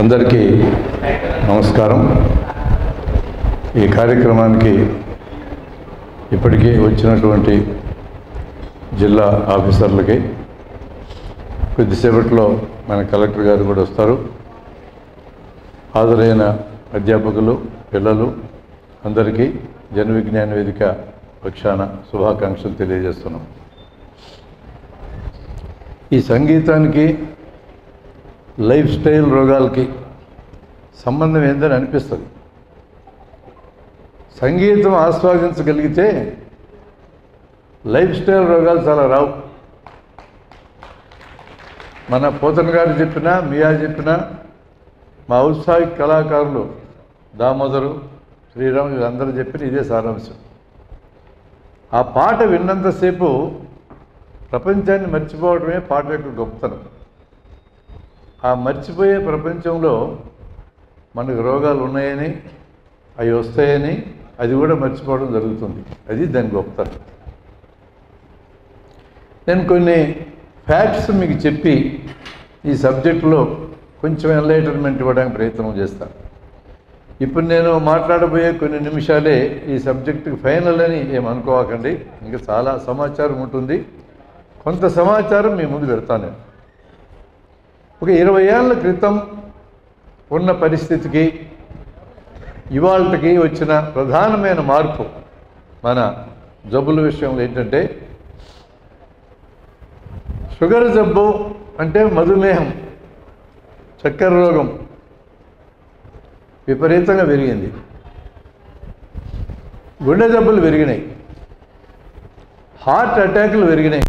అందరికీ నమస్కారం. ఈ కార్యక్రమానికి ఇప్పటికే వచ్చినటువంటి జిల్లా ఆఫీసర్లకి, కొద్దిసేపట్లో మన కలెక్టర్ గారు కూడా వస్తారు, హాజరైన అధ్యాపకులు, పిల్లలు అందరికీ జన విజ్ఞాన వేదిక పక్షాన శుభాకాంక్షలు తెలియజేస్తున్నాం. ఈ సంగీతానికి లైఫ్ స్టైల్ రోగాలకి సంబంధం ఏందని అనిపిస్తుంది. సంగీతం ఆస్వాదించగలిగితే లైఫ్ స్టైల్ రోగాలు చాలా రావు. మన పోతన్ గారు చెప్పినా, మియా చెప్పినా, మా ఔత్సాహిక కళాకారులు దామోదరు, శ్రీరామ్ వీళ్ళందరూ చెప్పిన ఇదే సారాంశం. ఆ పాట విన్నంతసేపు ప్రపంచాన్ని మర్చిపోవడమే పాట యొక్క గొప్పతనం. ఆ మర్చిపోయే ప్రపంచంలో మనకు రోగాలు ఉన్నాయని, అవి వస్తాయని, అది కూడా మర్చిపోవడం జరుగుతుంది. అది దాని గొప్పతనం. నేను కొన్ని ఫ్యాక్ట్స్ మీకు చెప్పి ఈ సబ్జెక్టులో కొంచెం ఎన్లైటన్మెంట్ ఇవ్వడానికి ప్రయత్నం చేస్తాను. ఇప్పుడు నేను మాట్లాడబోయే కొన్ని నిమిషాలే ఈ సబ్జెక్టుకి ఫైనల్ అని ఏమనుకోవకండి. ఇంకా చాలా సమాచారం ఉంటుంది. కొంత సమాచారం మీ ముందు పెడతాను నేను. ఒక 20 ఏళ్ల క్రితం ఉన్న పరిస్థితికి ఇవాళకి వచ్చిన ప్రధానమైన మార్పు మన జబ్బుల విషయంలో ఏంటంటే, షుగర్ జబ్బు అంటే మధుమేహం, చక్కెర రోగం విపరీతంగా పెరిగింది. గుండె జబ్బులు పెరిగినాయి, హార్ట్ అటాక్లు పెరిగినాయి.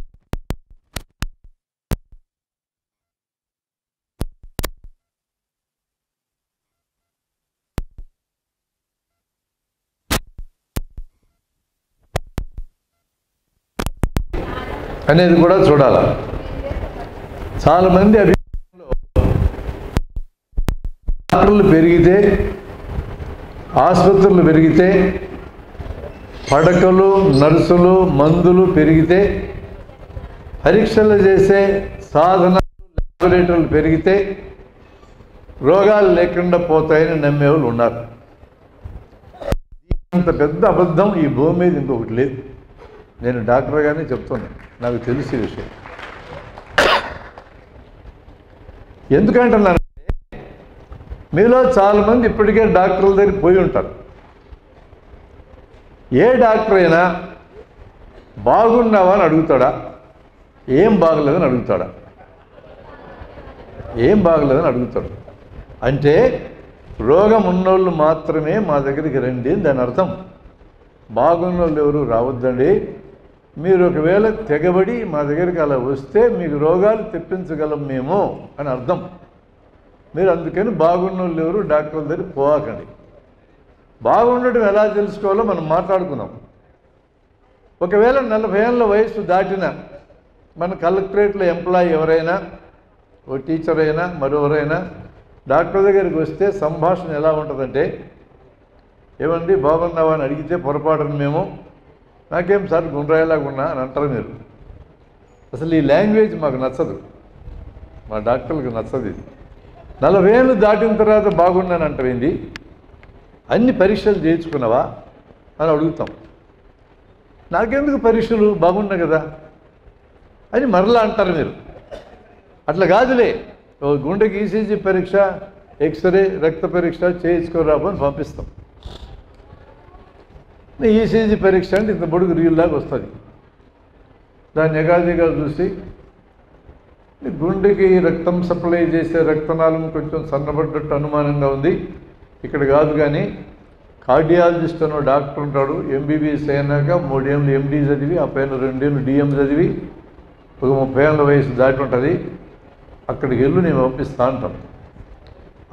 అనేది కూడా చూడాలి. చాలామంది అభిప్రాయంలో డాక్టర్లు పెరిగితే, ఆసుపత్రులు పెరిగితే, పడకలు, నర్సులు, మందులు పెరిగితే, పరీక్షలు చేసే సాధనాలు, ల్యాబొరేటరీలు పెరిగితే రోగాలు లేకుండా పోతాయని నమ్మేవాళ్ళు ఉన్నారు. అంత పెద్ద అబద్ధం ఈ భూమి మీద ఇంకొకటి లేదు. నేను డాక్టర్గానే చెప్తున్నాను, నాకు తెలిసే విషయం. ఎందుకంటున్నానంటే, మీలో చాలామంది ఇప్పటికే డాక్టర్ల దగ్గర పోయి ఉంటారు. ఏ డాక్టర్ అయినా బాగున్నావా అని అడుగుతాడా? ఏం బాగలేదని అడుగుతాడా? ఏం బాగలేదని అడుగుతాడు. అంటే రోగం ఉన్నోళ్ళు మాత్రమే మా దగ్గరికి రండి అని దాని అర్థం. బాగున్న వాళ్ళు ఎవరు రావద్దండి. మీరు ఒకవేళ తెగబడి మా దగ్గరికి అలా వస్తే మీకు రోగాలు తెప్పించగలం మేము అని అర్థం. మీరు అందుకని బాగున్న వాళ్ళు ఎవరు డాక్టర్ల దగ్గర పోకండి. బాగుండటం ఎలా తెలుసుకోవాలో మనం మాట్లాడుకున్నాం. ఒకవేళ 40 ఏళ్ళ వయసు దాటిన మన కలెక్టరేట్లో ఎంప్లాయీ ఎవరైనా, ఓ టీచర్ అయినా, మరెవరైనా డాక్టర్ దగ్గరికి వస్తే సంభాషణ ఎలా ఉంటుందంటే, ఏమండి బాగున్నావా అని అడిగితే పొరపాటును మేము, నాకేం సార్ గుండ్రాయిలాగా ఉన్నా అని అంటారు మీరు. అసలు ఈ లాంగ్వేజ్ మాకు నచ్చదు, మా డాక్టర్లకు నచ్చదు. ఇది 40 ఏళ్ళు దాటిన తర్వాత బాగున్నాను అంటేంది? అన్ని పరీక్షలు చేయించుకున్నావా అని అడుగుతాం. నాకెందుకు పరీక్షలు, బాగున్నా కదా అని మరలా అంటారు మీరు. అట్లా కాదులే, గుండెకి ఈసీజీ పరీక్ష, ఎక్స్రే, రక్త పరీక్ష చేయించుకోరాబో అని పంపిస్తాం. ఈసీజీ పరీక్ష అంటే ఇంత పొడుగు రీల్లాగా వస్తుంది. దాన్ని ఎగాదిగా చూసి గుండెకి రక్తం సప్లై చేసే రక్తనాళం కొంచెం సన్నబడ్డట్టు అనుమానంగా ఉంది, ఇక్కడ కాదు కానీ కార్డియాలజిస్ట్ అనో డాక్టర్ ఉంటాడు, ఎంబీబీఎస్ అయినాక 3 ఏళ్ళు ఎండీ చదివి, ఆ పైన 2 ఏళ్ళు డిఎం చదివి, ఒక 30 ఏళ్ళ వయసు దాటి ఉంటుంది, అక్కడికి వెళ్ళి నేను పంపిస్తా అంటాం.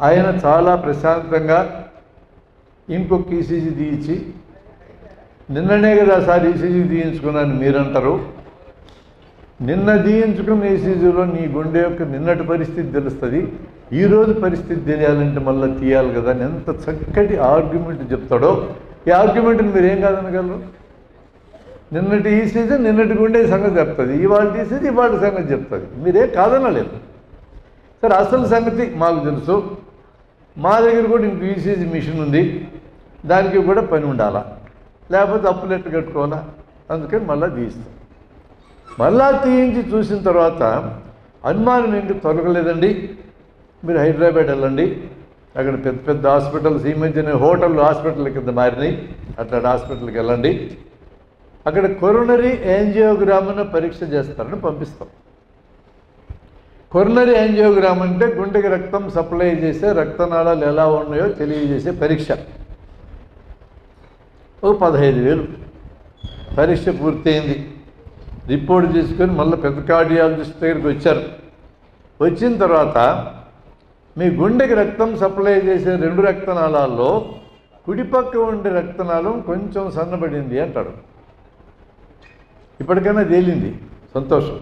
ఆయన చాలా ప్రశాంతంగా ఇంకొక ఈసీజీ తీయించి, నిన్ననే కదా సార్ ఈసీజీ తీయించుకున్నాను మీరంటారు. నిన్న తీయించుకున్న ఈసీజీలో నీ గుండె యొక్క నిన్నటి పరిస్థితి తెలుస్తుంది, ఈరోజు పరిస్థితి తెలియాలంటే మళ్ళీ తీయాలి కదా అని ఎంత చక్కటి ఆర్గ్యుమెంట్ చెప్తాడో. ఈ ఆర్గ్యుమెంట్ని మీరు ఏం కాదనగలరు? నిన్నటి ఈసీజీ నిన్నటి గుండె సంగతి చెప్తుంది, ఇవాళ ఈసీజీ ఇవాళ సంగతి చెప్తుంది, మీరే కాదనలేదు. సరే, అసలు సంగతి మాకు తెలుసు. మా దగ్గర కూడా ఇంక ఈసీజీ మిషన్ ఉంది, దానికి కూడా పని ఉండాలా, లేకపోతే అప్పులు ఎట్టు కట్టుకోవాలా. అందుకని మళ్ళీ తీయిస్తాం. మళ్ళా తీయించి చూసిన తర్వాత అనుమానం ఇంక తొలగలేదండి, మీరు హైదరాబాద్ వెళ్ళండి, అక్కడ పెద్ద పెద్ద హాస్పిటల్స్ ఈ మధ్యనే హోటల్ హాస్పిటల్ కింద మారినాయి, అట్లాంటి హాస్పిటల్కి వెళ్ళండి, అక్కడ కొరోనరీ యాంజియోగ్రామ్ అనే పరీక్ష చేస్తారని పంపిస్తాం. కొరోనరీ యాంజియోగ్రామ్ అంటే గుండెకి రక్తం సప్లై చేసే రక్తనాళాలు ఎలా ఉన్నాయో తెలియజేసే పరీక్ష. ఒక 15,000 పరీక్ష పూర్తయింది. రిపోర్ట్ తీసుకొని మళ్ళీ పెద్ద కార్డియాలజిస్ట్ దగ్గరికి వచ్చారు. వచ్చిన తర్వాత మీ గుండెకి రక్తం సప్లై చేసే 2 రక్తనాళాల్లో కుడిపక్క ఉండే రక్తనాళం కొంచెం సన్నబడింది అంటాడు. ఇప్పటికైనా తేలింది, సంతోషం.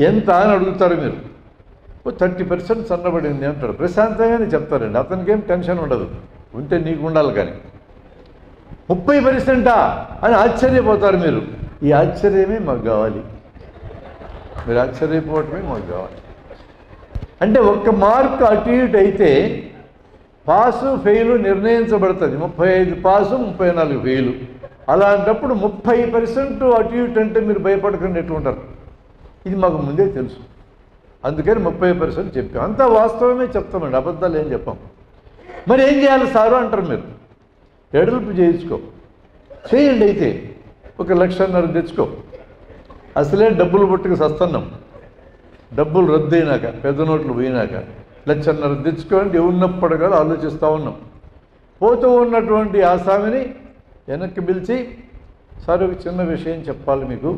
ఎంత అని అడుగుతారు మీరు. 30% సన్నబడింది అంటాడు. ప్రశాంతంగానే చెప్తారండి, అతనికేం టెన్షన్ ఉండదు, ఉంటే నీకు ఉండాలి. కానీ 30% అని ఆశ్చర్యపోతారు మీరు. ఈ ఆశ్చర్యమే మాకు కావాలి, మీరు ఆశ్చర్యపోవటమే మాకు కావాలి. అంటే 1 మార్కు అటు ఇటు అయితే పాసు ఫెయిలు నిర్ణయించబడుతుంది. 35 పాసు 34 ఫెయిలు. అలాంటప్పుడు 30% అటు ఇటు అంటే మీరు భయపడకుండా ఎట్లుంటారు. ఇది మాకు ముందే తెలుసు, అందుకని 30% చెప్పాం. అంతా వాస్తవమే చెప్తామండి, అబద్ధాలు ఏం చెప్పాం. మరి ఏం చేయాలి సారు అంటారు మీరు. ఎడల్పు చేయించుకో, చేయండి. అయితే 1,50,000 తెచ్చుకో. అసలే డబ్బులు పట్టుకు సస్తున్నాం, డబ్బులు రద్దు అయినాక, పెద్ద నోట్లు పోయినాక 1,50,000 తెచ్చుకోండి. ఉన్నప్పుడు కదా ఆలోచిస్తూ ఉన్నాం. పోతూ ఉన్నటువంటి ఆసామిని వెనక్కి పిలిచి, సార్ ఒక చిన్న విషయం చెప్పాలి మీకు.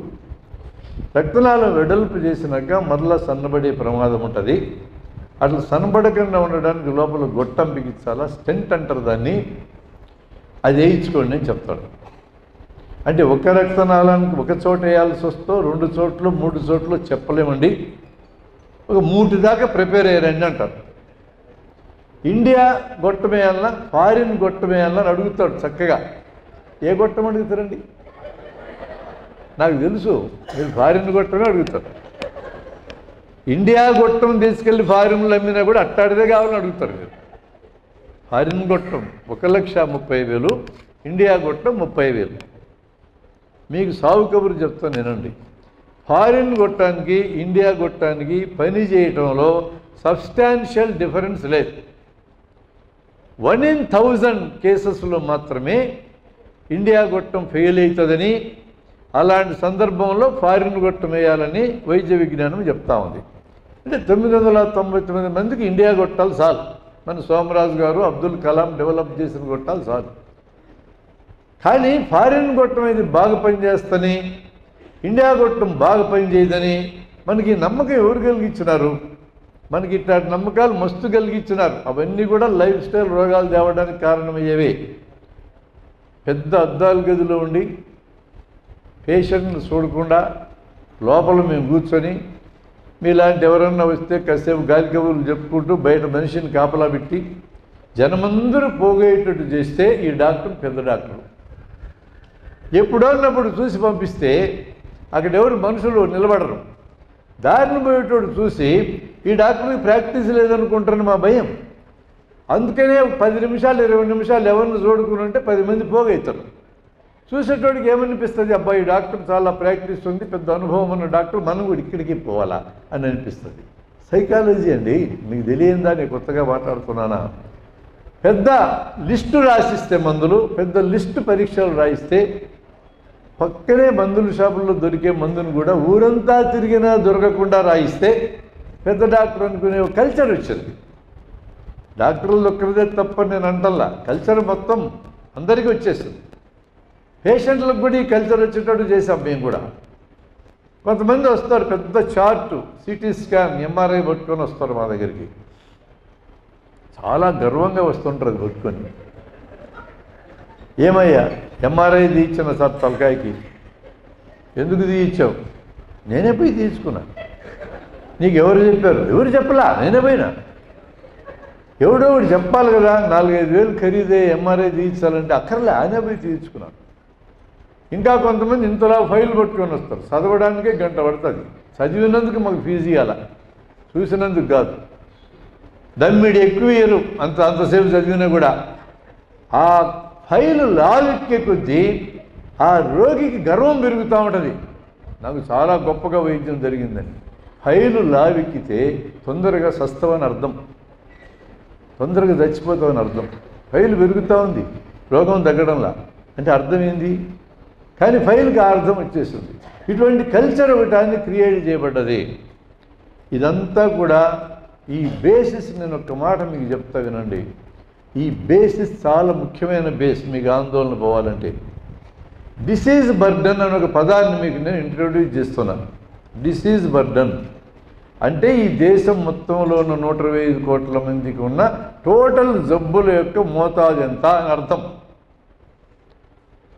రక్తనాళం వెడల్పు చేసినాక మరలా సన్నబడే ప్రమాదం ఉంటుంది. అట్లా సన్నబడకుండా ఉండడానికి లోపల గొట్టం బిగించాలా, స్టెంట్ అంటారు దాన్ని, అది వేయించుకోండి అని చెప్తాడు. అంటే ఒక రక్తనాళానికి ఒక చోట వేయాల్సి వస్తో 2 చోట్ల 3 చోట్ల చెప్పలేమండి, ఒక 3 దాకా ప్రిపేర్ అయ్యారండి అంటారు. ఇండియా గొట్టం వేయాలన్నా ఫారిన్ గొట్టం వేయాలన్నా అడుగుతాడు చక్కగా. ఏ గొట్టం అడుగుతారండి? నాకు తెలుసు, మీరు ఫారిన్ గొట్టమే అడుగుతారు. ఇండియా గొట్టం తీసుకెళ్ళి ఫారిన్లు అమ్మినా కూడా అట్టాడిదే కావాలని అడుగుతారు మీరు. ఫారిన్ గొట్టం 1,30,000, ఇండియా గొట్టం 30,000. మీకు సాగు కబురు చెప్తాను వినండి. ఫారిన్ గొట్టానికి ఇండియా గొట్టానికి పని చేయటంలో సబ్స్టాన్షియల్ డిఫరెన్స్ లేదు. 1 in 1000 కేసెస్లో మాత్రమే ఇండియా గొట్టం ఫెయిల్ అవుతుందని, అలాంటి సందర్భంలో ఫారిన్ గొట్టం వేయాలని వైద్య విజ్ఞానం చెప్తా ఉంది. అంటే 999 మందికి ఇండియా గొట్టాలు చాలు. మన సోమరాజు గారు, అబ్దుల్ కలాం డెవలప్ చేసిన గొట్టాలు చాలు. కానీ ఫారిన్ గొట్టం ఇది బాగా పనిచేస్తని, ఇండియా గొట్టం బాగా పనిచేయదని మనకి నమ్మకం ఎవరు కలిగించినారు? మనకి ఇట్లాంటి నమ్మకాలు మస్తు కలిగించినారు. అవన్నీ కూడా లైఫ్ స్టైల్ రోగాలు తేవడానికి కారణమయ్యేవే. పెద్ద అద్దాల గదిలో ఉండి పేషెంట్ని చూడకుండా లోపల మేము కూర్చొని మీలాంటి ఎవరన్నా వస్తే కాసేపు గాలి కబుర్లు చెప్పుకుంటూ బయట మనిషిని కాపలా పెట్టి జనమందరూ పోగేటట్టు చేస్తే ఈ డాక్టర్ పెద్ద డాక్టర్. ఎప్పుడన్నప్పుడు చూసి పంపిస్తే అక్కడ ఎవరు మనుషులు నిలబడరు. దారిని పోయేటోడు చూసి ఈ డాక్టర్కి ప్రాక్టీస్ లేదనుకుంటారని మా భయం. అందుకనే 10 నిమిషాలు 20 నిమిషాలు ఎవరిని చూడుకుని ఉంటే 10 మంది పోగవుతారు. చూసేటోడికి ఏమనిపిస్తుంది? అబ్బాయి ఈ డాక్టర్ చాలా ప్రాక్టీస్ ఉంది, పెద్ద అనుభవం ఉన్న డాక్టర్, మనం కూడా ఇక్కడికి పోవాలా అని అనిపిస్తుంది. సైకాలజీ అండి, మీకు తెలియందా? నేను కొత్తగా మాట్లాడుతున్నానా? పెద్ద లిస్టు రాసిస్తే మందులు, పెద్ద లిస్టు పరీక్షలు రాయిస్తే పక్కనే మందుల షాపుల్లో దొరికే మందును కూడా ఊరంతా తిరిగినా దొరకకుండా రాయిస్తే పెద్ద డాక్టర్ అనుకునే కల్చర్ వచ్చింది. డాక్టర్లు ఒక్కరిదే తప్పని నేను అంటల్లా, కల్చర్ మొత్తం అందరికీ వచ్చేసింది. పేషెంట్లకు కూడా ఈ కల్చర్ వచ్చేటట్టు చేసాం మేము కూడా. కొంతమంది వస్తారు పెద్ద చార్టు, సిటీ స్కాన్, ఎంఆర్ఐ పట్టుకొని వస్తారు మా దగ్గరికి. చాలా గర్వంగా వస్తుంటారు అది పట్టుకొని. ఏమయ్యా ఎంఆర్ఐ తీయించిన సార్ తలకాయకి? ఎందుకు తీయించావు? నేనే పోయి తీయించుకున్నా. నీకు ఎవరు చెప్పారు? ఎవరు చెప్పలా, నేనే పోయినా. ఎవడో ఒకటి చెప్పాలి కదా. 4-5 వేలు ఖరీదే ఎంఆర్ఐ తీయించాలంటే అక్కర్లే, ఆయనే పోయి తీయించుకున్నాను. ఇంకా కొంతమంది ఇంతలా ఫైల్ పట్టుకొని వస్తారు, చదవడానికే 1 గంట పడుతుంది. చదివినందుకు మాకు ఫీజు ఇవ్వాలా, చూసినందుకు కాదు. దమ్మిడి ఎక్కువ ఇయ్యరు అంతసేపు చదివినా కూడా. ఆ ఫైలు లావెక్కే కొద్దీ ఆ రోగికి గర్వం పెరుగుతూ ఉంటుంది, నాకు చాలా గొప్పగా వైద్యం జరిగిందని. ఫైలు లావెక్కితే తొందరగా సస్తవని అర్థం, తొందరగా చచ్చిపోతామని అర్థం. ఫైలు పెరుగుతూ ఉంది, రోగం తగ్గడంలా, అంటే అర్థం ఏంది? కానీ ఫైల్కి ఆ అర్థం వచ్చేస్తుంది. ఇటువంటి కల్చర్ ఒకటాన్ని క్రియేట్ చేయబడ్డది. ఇదంతా కూడా ఈ బేసిస్, నేను ఒక్క మాట మీకు చెప్తా వినండి. ఈ బేసిస్ చాలా ముఖ్యమైన బేస్. మీకు ఆందోళన పోవాలంటే డిసీజ్ బర్డన్ అనే ఒక పదాన్ని మీకు నేను ఇంట్రొడ్యూస్ చేస్తున్నాను. డిసీజ్ బర్డన్ అంటే ఈ దేశం మొత్తంలో ఉన్న 125 కోట్ల మందికి ఉన్న టోటల్ జబ్బుల యొక్క మోతాదు ఎంత అని అర్థం.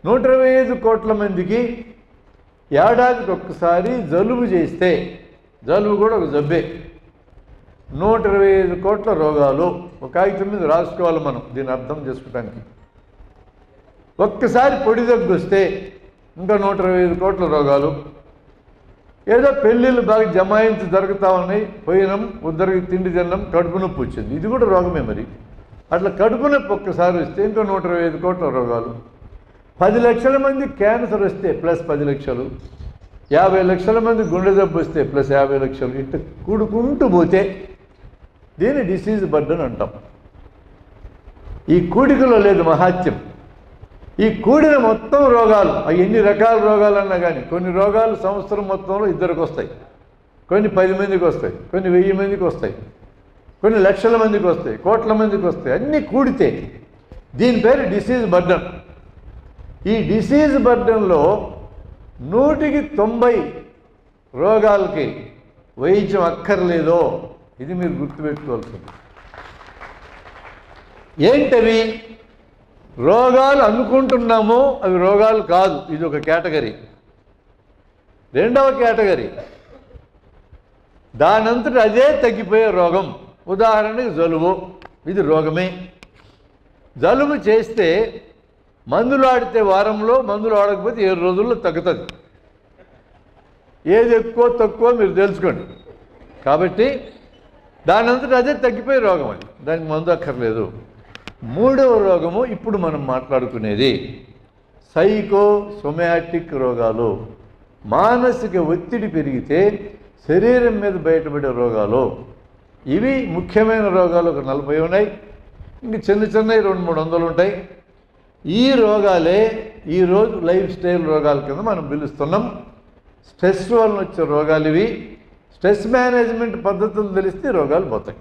125 కోట్ల మందికి ఏడాదికి ఒక్కసారి జలుబు చేస్తే, జలుబు కూడా ఒక జబ్బే, 125 కోట్ల రోగాలు ఒక కాగితం మీద రాసుకోవాలి మనం దీన్ని అర్థం చేసుకోవడానికి. ఒక్కసారి పొడి దగ్గు వస్తే ఇంకా 125 కోట్ల రోగాలు. ఏదో పెళ్ళిళ్ళు బాగా జమాయించి జరుగుతూ ఉన్నాయి, పోయినాం, ఉద్దరికి తిండి తిన్నాం, కడుపు నొప్పి వచ్చింది, ఇది కూడా రోగమే. మరి అట్లా కడుపు నొప్పి ఒక్కసారి వస్తే ఇంకా 125 కోట్ల రోగాలు. 10 లక్షల మంది క్యాన్సర్ వస్తే ప్లస్ 10 లక్షలు, 50 లక్షల మంది గుండె జబ్బు వస్తే ప్లస్ 50 లక్షలు, ఇట్లా కూడుకుంటూ పోతే దీన్ని డిసీజ్ బర్డన్ అంటాం. ఈ కూడికలో లేదు మహాత్యం. ఈ కూడిన మొత్తం రోగాలు, అవి ఎన్ని రకాల రోగాలు అన్నా కానీ, కొన్ని రోగాలు సంవత్సరం మొత్తంలో ఇద్దరికి వస్తాయి, కొన్ని 10 మందికి వస్తాయి, కొన్ని 1000 మందికి వస్తాయి, కొన్ని లక్షల మందికి వస్తాయి, కోట్ల మందికి వస్తాయి. అన్నీ కూడితే దీని పేరు డిసీజ్ బర్డన్. ఈ డిసీజ్ బర్డన్లో 100కి 90 రోగాలకి వైద్యం అక్కర్లేదో, ఇది మీరు గుర్తుపెట్టుకోవాల్సింది. ఏంటవి? రోగాలు అనుకుంటున్నాము, అవి రోగాలు కాదు, ఇది ఒక కేటగిరీ. రెండవ కేటగిరీ దానంతట అదే తగ్గిపోయే రోగం. ఉదాహరణకి జలుబు, ఇది రోగమే. జలుబు చేస్తే మందులు ఆడితే వారంలో, మందులు ఆడకపోతే 7 రోజుల్లో తగ్గుతుంది. ఏది ఎక్కువ తక్కువ మీరు తెలుసుకోండి. కాబట్టి దానంతట అదే తగ్గిపోయే రోగం, అది, దానికి మందు అక్కర్లేదు. మూడవ రోగము ఇప్పుడు మనం మాట్లాడుకునేది సైకోసొమాటిక్ రోగాలు. మానసిక ఒత్తిడి పెరిగితే శరీరం మీద బయటపడే రోగాలు. ఇవి ముఖ్యమైన రోగాలు ఒక 40 ఉన్నాయి. ఇంక చిన్న చిన్నవి 200-300 ఉంటాయి. ఈ రోగాలే ఈరోజు లైఫ్ స్టైల్ రోగాల కింద మనం పిలుస్తున్నాం. స్ట్రెస్ వలన వచ్చే రోగాలు ఇవి. స్ట్రెస్ మేనేజ్మెంట్ పద్ధతులు తెలిస్తే రోగాలు పోతాయి.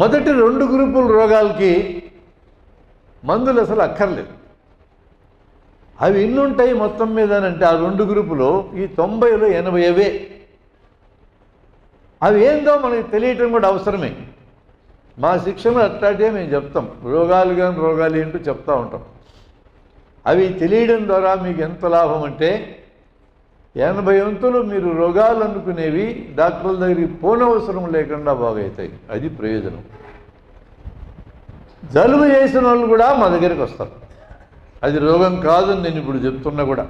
మొదటి 2 గ్రూపుల రోగాలకి మందులు అసలు అక్కర్లేదు. అవి ఎన్ని ఉంటాయి మొత్తం మీద అంటే ఆ 2 గ్రూపులు ఈ 90లో 80 అవే. అవి ఏందో మనకి తెలియటం కూడా అవసరమే. మా శిక్షణ అట్లాంటివే మేము చెప్తాం. రోగాలు కానీ రోగాలు ఏంటో చెప్తూ ఉంటాం. అవి తెలియడం ద్వారా మీకు ఎంత లాభం అంటే 80 వంతులు మీరు రోగాలు అనుకునేవి డాక్టర్ల దగ్గరికి పోనవసరం లేకుండా బాగవుతాయి. అది ప్రయోజనం. జలుబు చేసిన వాళ్ళు కూడా మా దగ్గరికి వస్తారు. అది రోగం కాదని నేను ఇప్పుడు చెప్తున్నా కూడా.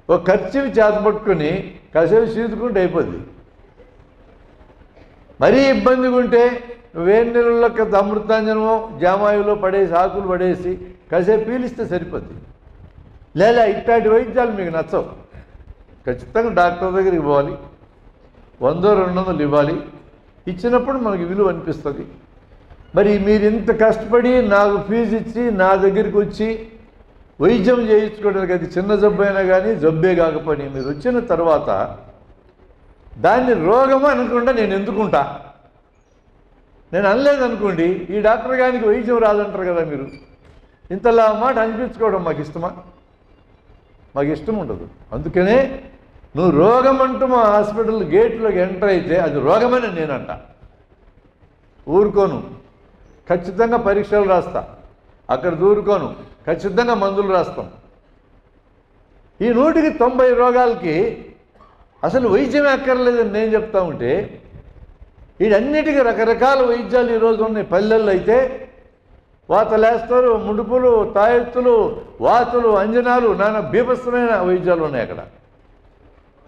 ఒక ఖర్చుని చేతపట్టుకొని కాసేపు చీదుకుంటే అయిపోద్ది. మరీ ఇబ్బందిగా ఉంటే వేడి నీళ్ళలో అమృతాంజనమో జామాయిలో పడేసి ఆకులు పడేసి కాసేపు పీలిస్తే సరిపోద్ది. లేదా ఇట్లాంటి వైద్యాలు మీకు నచ్చవు, ఖచ్చితంగా డాక్టర్ దగ్గరికి పోవాలి, 100-200 ఇవ్వాలి. ఇచ్చినప్పుడు మనకి విలువ అనిపిస్తుంది. మరి మీరు ఇంత కష్టపడి నాకు ఫీజు ఇచ్చి నా దగ్గరికి వచ్చి వైద్యం చేయించుకోవడానికి, అది చిన్న జబ్బు అయినా కానీ జబ్బే కాకపోయి మీరు వచ్చిన తర్వాత దాన్ని రోగము అనుకుంటా నేను ఎందుకుంటా? నేను అనలేదనుకోండి, ఈ డాక్టర్ గారికి వైద్యం రాదంటారు కదా మీరు. ఇంతలా మాట అనిపించుకోవడం మాకు ఇష్టమా? మాకు ఇష్టం ఉండదు. అందుకనే నువ్వు రోగం అంటూ మా హాస్పిటల్ గేట్లోకి ఎంటర్ అయితే అది రోగమని నేనంట. ఊరుకోను, ఖచ్చితంగా పరీక్షలు రాస్తా. అక్కడ దూరుకోను, ఖచ్చితంగా మందులు రాస్తాం. ఈ 100కి 90 రోగాలకి అసలు వైద్యమే అక్కర్లేదని నేను చెప్తా ఉంటే వీటన్నిటికీ రకరకాల వైద్యాలు ఈరోజు ఉన్నాయి. పల్లెల్లో అయితే వాతలేస్తారు, ముడుపులు, తాయెత్తులు, వాతులు, అంజనాలు, నానా బీభత్సమైన వైద్యాలు ఉన్నాయి అక్కడ.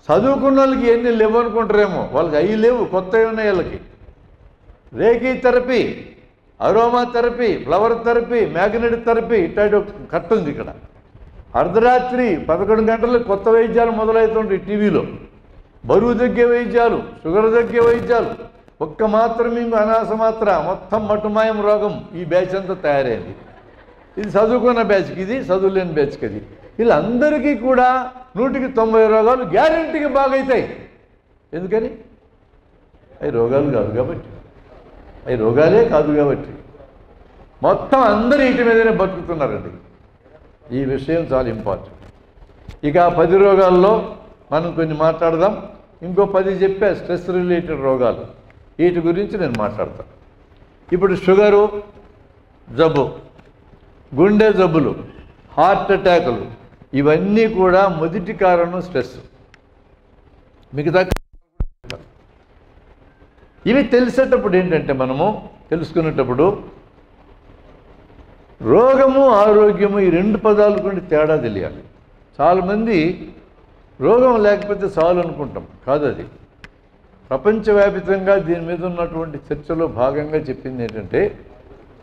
చదువుకున్న వాళ్ళకి ఎన్ని లేవు అనుకుంటారేమో, వాళ్ళకి అవి లేవు, కొత్తవి ఉన్నాయి వాళ్ళకి. Reiki therapy, aroma therapy, flower therapy, magnet therapy ఇట్లాంటి ఒక కట్ట ఉంది ఇక్కడ. అర్ధరాత్రి 11 గంటలకు కొత్త వైద్యాలు మొదలవుతుంటాయి టీవీలో. బరువు తగ్గే వైద్యాలు, షుగర్ తగ్గే వైద్యాలు, ఒక్క మాత్ర మీకు అనాస మాత్ర, మొత్తం మటుమాయం రోగం. ఈ బ్యాచ్ అంతా తయారైంది. ఇది చదువుకున్న బ్యాచ్కి, ఇది చదువులేని బ్యాచ్కి. అది వీళ్ళందరికీ కూడా 100కి 90 రోగాలు గ్యారెంటీగా బాగవుతాయి. ఎందుకని? అవి రోగాలు కాదు కాబట్టి, అవి రోగాలే కాదు కాబట్టి మొత్తం అందరూ వీటి మీదనే బతుకుతున్నారండి. ఈ విషయం చాలా ఇంపార్టెంట్. ఇక 10 రోగాల్లో మనం కొన్ని మాట్లాడదాం. ఇంకో 10 చెప్పా స్ట్రెస్ రిలేటెడ్ రోగాలు, వీటి గురించి నేను మాట్లాడతాను. ఇప్పుడు షుగరు జబ్బు, గుండె జబ్బులు, హార్ట్ అటాకులు, ఇవన్నీ కూడా మొదటి కారణం స్ట్రెస్. మిగతా ఇవి తెలిసేటప్పుడు ఏంటంటే, మనము తెలుసుకునేటప్పుడు రోగము ఆరోగ్యము ఈ 2 పదాలు కొన్ని తేడా తెలియాలి. చాలామంది రోగం లేకపోతే చాలు అనుకుంటాం, కాదు. అది ప్రపంచవ్యాప్తంగా దీని మీద ఉన్నటువంటి చర్చలో భాగంగా చెప్పింది ఏంటంటే,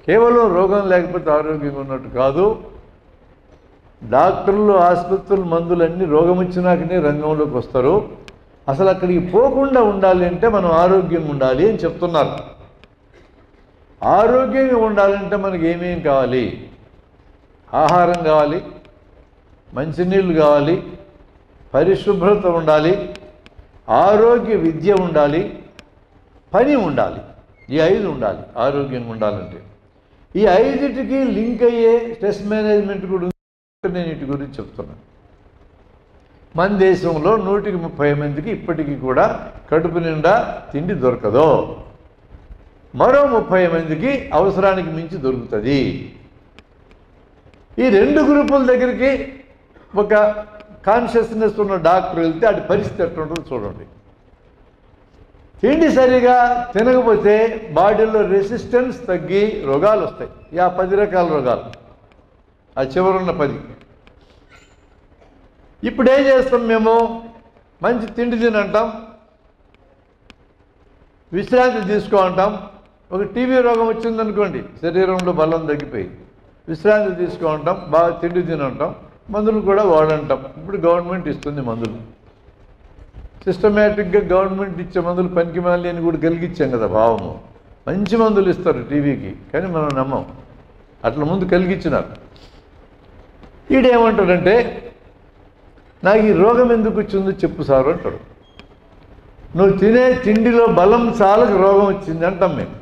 కేవలం రోగం లేకపోతే ఆరోగ్యంగా ఉన్నట్టు కాదు. డాక్టర్లు, ఆసుపత్రులు, మందులన్నీ రోగం వచ్చినాకనే రంగంలోకి వస్తారు. అసలు అక్కడికి పోకుండా ఉండాలి అంటే మనం ఆరోగ్యంగా ఉండాలి అని చెప్తున్నారు. ఆరోగ్యంగా ఉండాలంటే మనకి ఏమేం కావాలి? ఆహారం కావాలి, మంచినీళ్ళు కావాలి, పరిశుభ్రత ఉండాలి, ఆరోగ్య విద్య ఉండాలి, పని ఉండాలి. ఈ 5 ఉండాలి ఆరోగ్యంగా ఉండాలంటే. ఈ 5టికి లింక్ అయ్యే స్ట్రెస్ మేనేజ్మెంట్ కూడా ఉంది. నేను వీటి గురించి చెప్తున్నాను. మన దేశంలో 100కి 30 మందికి ఇప్పటికీ కూడా కడుపు నిండా తిండి దొరకదు. మరో 30 మందికి అవసరానికి మించి దొరుకుతుంది. ఈ 2 గ్రూపుల దగ్గరికి ఒక కాన్షియస్నెస్ ఉన్న డాక్టర్ వెళ్తే అటు పరిస్థితి ఎట్లుంటుందో చూడండి. తిండి సరిగా తినకపోతే బాడీలో రెసిస్టెన్స్ తగ్గి రోగాలు వస్తాయి. 10 రకాల రోగాలు, ఆ చివరున్న 10. ఇప్పుడు ఏం చేస్తాం మేము? మంచి తిండి తినంటాం, విశ్రాంతి తీసుకో అంటాం. ఒక టీబీ రోగం వచ్చిందనుకోండి, శరీరంలో బలం తగ్గిపోయి విశ్రాంతి తీసుకో అంటాం, బాగా తిండి తినంటాం, మందులు కూడా వాడంటాం. ఇప్పుడు గవర్నమెంట్ ఇస్తుంది మందులు. సిస్టమేటిక్గా గవర్నమెంట్ ఇచ్చే మందులు పనికి మాలి అని కూడా కలిగించాం కదా భావము. మంచి మందులు ఇస్తారు టీబీకి, కానీ మనం నమ్మం. అట్లా ముందు కలిగించినారు. ఈడేమంటాడంటే, నాకు ఈ రోగం ఎందుకు వచ్చిందో చెప్పు సారు అంటాడు. నువ్వు తినే తిండిలో బలం చాలకు రోగం వచ్చింది అంటాం మేము.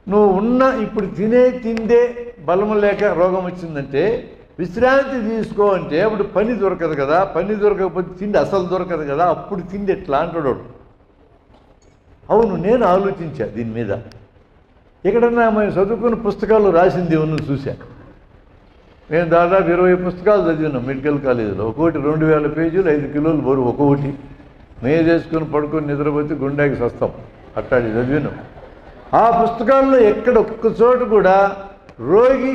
నువ్వు ఇప్పుడు తినే తిండే బలం లేక రోగం వచ్చిందంటే విశ్రాంతి తీసుకో అంటే అప్పుడు పని దొరకదు కదా. పని దొరకకపోతే తిండి అసలు దొరకదు కదా. అప్పుడు తిండి ఎట్లా అంటాడు. అవును, నేను ఆలోచించా దీని మీద. ఎక్కడన్నా మేము చదువుకున్న పుస్తకాలు రాసింది ఏమన్నా చూశా. నేను దాదాపు 20 పుస్తకాలు చదివినాం మెడికల్ కాలేజీలో. ఒక్కొక్కటి 2000 పేజీలు, 5 కిలోలు బరువు ఒక్కొక్కటి. మేము చేసుకుని పడుకొని నిద్రపోతే గుండెకి సస్తాం. అట్లాంటి చదివినాం. ఆ పుస్తకాల్లో ఎక్కడ ఒక్క చోటు కూడా రోగి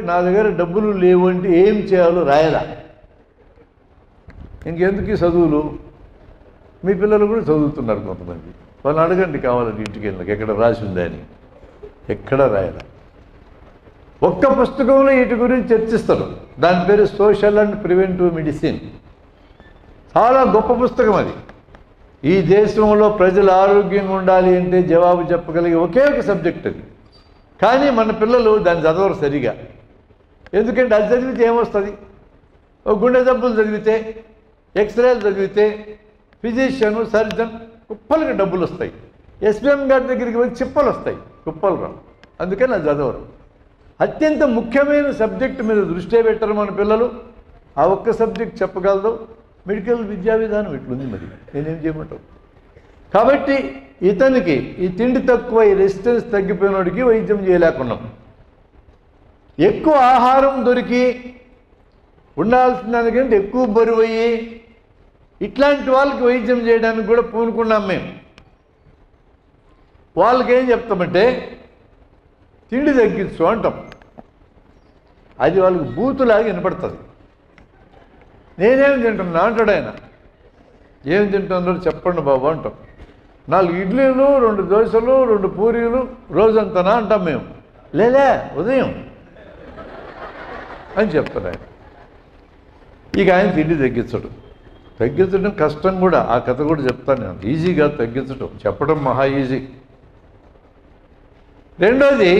నా దగ్గర డబ్బులు లేవు అంటే ఏం చేయాలో రాయలా. ఇంకెందుకు ఈ చదువులు? మీ పిల్లలు కూడా చదువుతున్నారు కొంతమంది. వాళ్ళని అడగండి కావాలంటే ఇంటికి వెళ్ళినాక ఎక్కడ రాసి ఉందని. ఎక్కడ రాయలా. ఒక్క పుస్తకంలో వీటి గురించి చర్చిస్తారు. దాని పేరు సోషల్ అండ్ ప్రివెంటివ్ మెడిసిన్. చాలా గొప్ప పుస్తకం అది. ఈ దేశంలో ప్రజలు ఆరోగ్యంగా ఉండాలి అంటే జవాబు చెప్పగలిగే ఒకే ఒక సబ్జెక్ట్ అది. కానీ మన పిల్లలు దాన్ని చదవరు సరిగా. ఎందుకంటే అది చదివితే ఏమొస్తుంది? ఒక గుండె జబ్బులు చదివితే, ఎక్స్రేలు చదివితే ఫిజిషియను, సర్జన్ కుప్పలుగా డబ్బులు వస్తాయి. ఎస్పీఎం గారి దగ్గరికి వచ్చి చిప్పలు వస్తాయి, కుప్పలు రావు. అందుకని అది చదవరు. అత్యంత ముఖ్యమైన సబ్జెక్టు మీద దృష్టి పెట్టరు మన పిల్లలు. ఆ ఒక్క సబ్జెక్ట్ చెప్పగలదు. మెడికల్ విద్యా విధానం ఇట్లుంది. మరి నేనేం చేయమంటావు? కాబట్టి ఇతనికి ఈ తిండి తక్కువ, ఈ రెసిస్టెన్స్ తగ్గిపోయినోడికి వైద్యం చేయలేకున్నాం. ఎక్కువ ఆహారం దొరికి ఉండాల్సిన దానికంటే ఎక్కువ బరువు అయ్యి ఇట్లాంటి వాళ్ళకి వైద్యం చేయడానికి కూడా పూనుకున్నాం మేము. వాళ్ళకి ఏం చెప్తామంటే తిండి తగ్గించు అంటాం. అది వాళ్ళకి బూతులాగా వినపడుతుంది. నేనేం తింటున్నా అంటాడు ఆయన. ఏం తింటున్నారో చెప్పండి బాబు అంటాం. 4 ఇడ్లీలు, 2 దోశలు, 2 పూరీలు రోజంతనా అంటాం మేము. లేదా ఉదయం అని చెప్తారు ఆయన. ఇక ఆయన తిండి తగ్గించడం కష్టం కూడా. ఆ కథ కూడా చెప్తాను నేను. ఈజీగా తగ్గించడం, చెప్పడం మహా ఈజీ. రెండోది,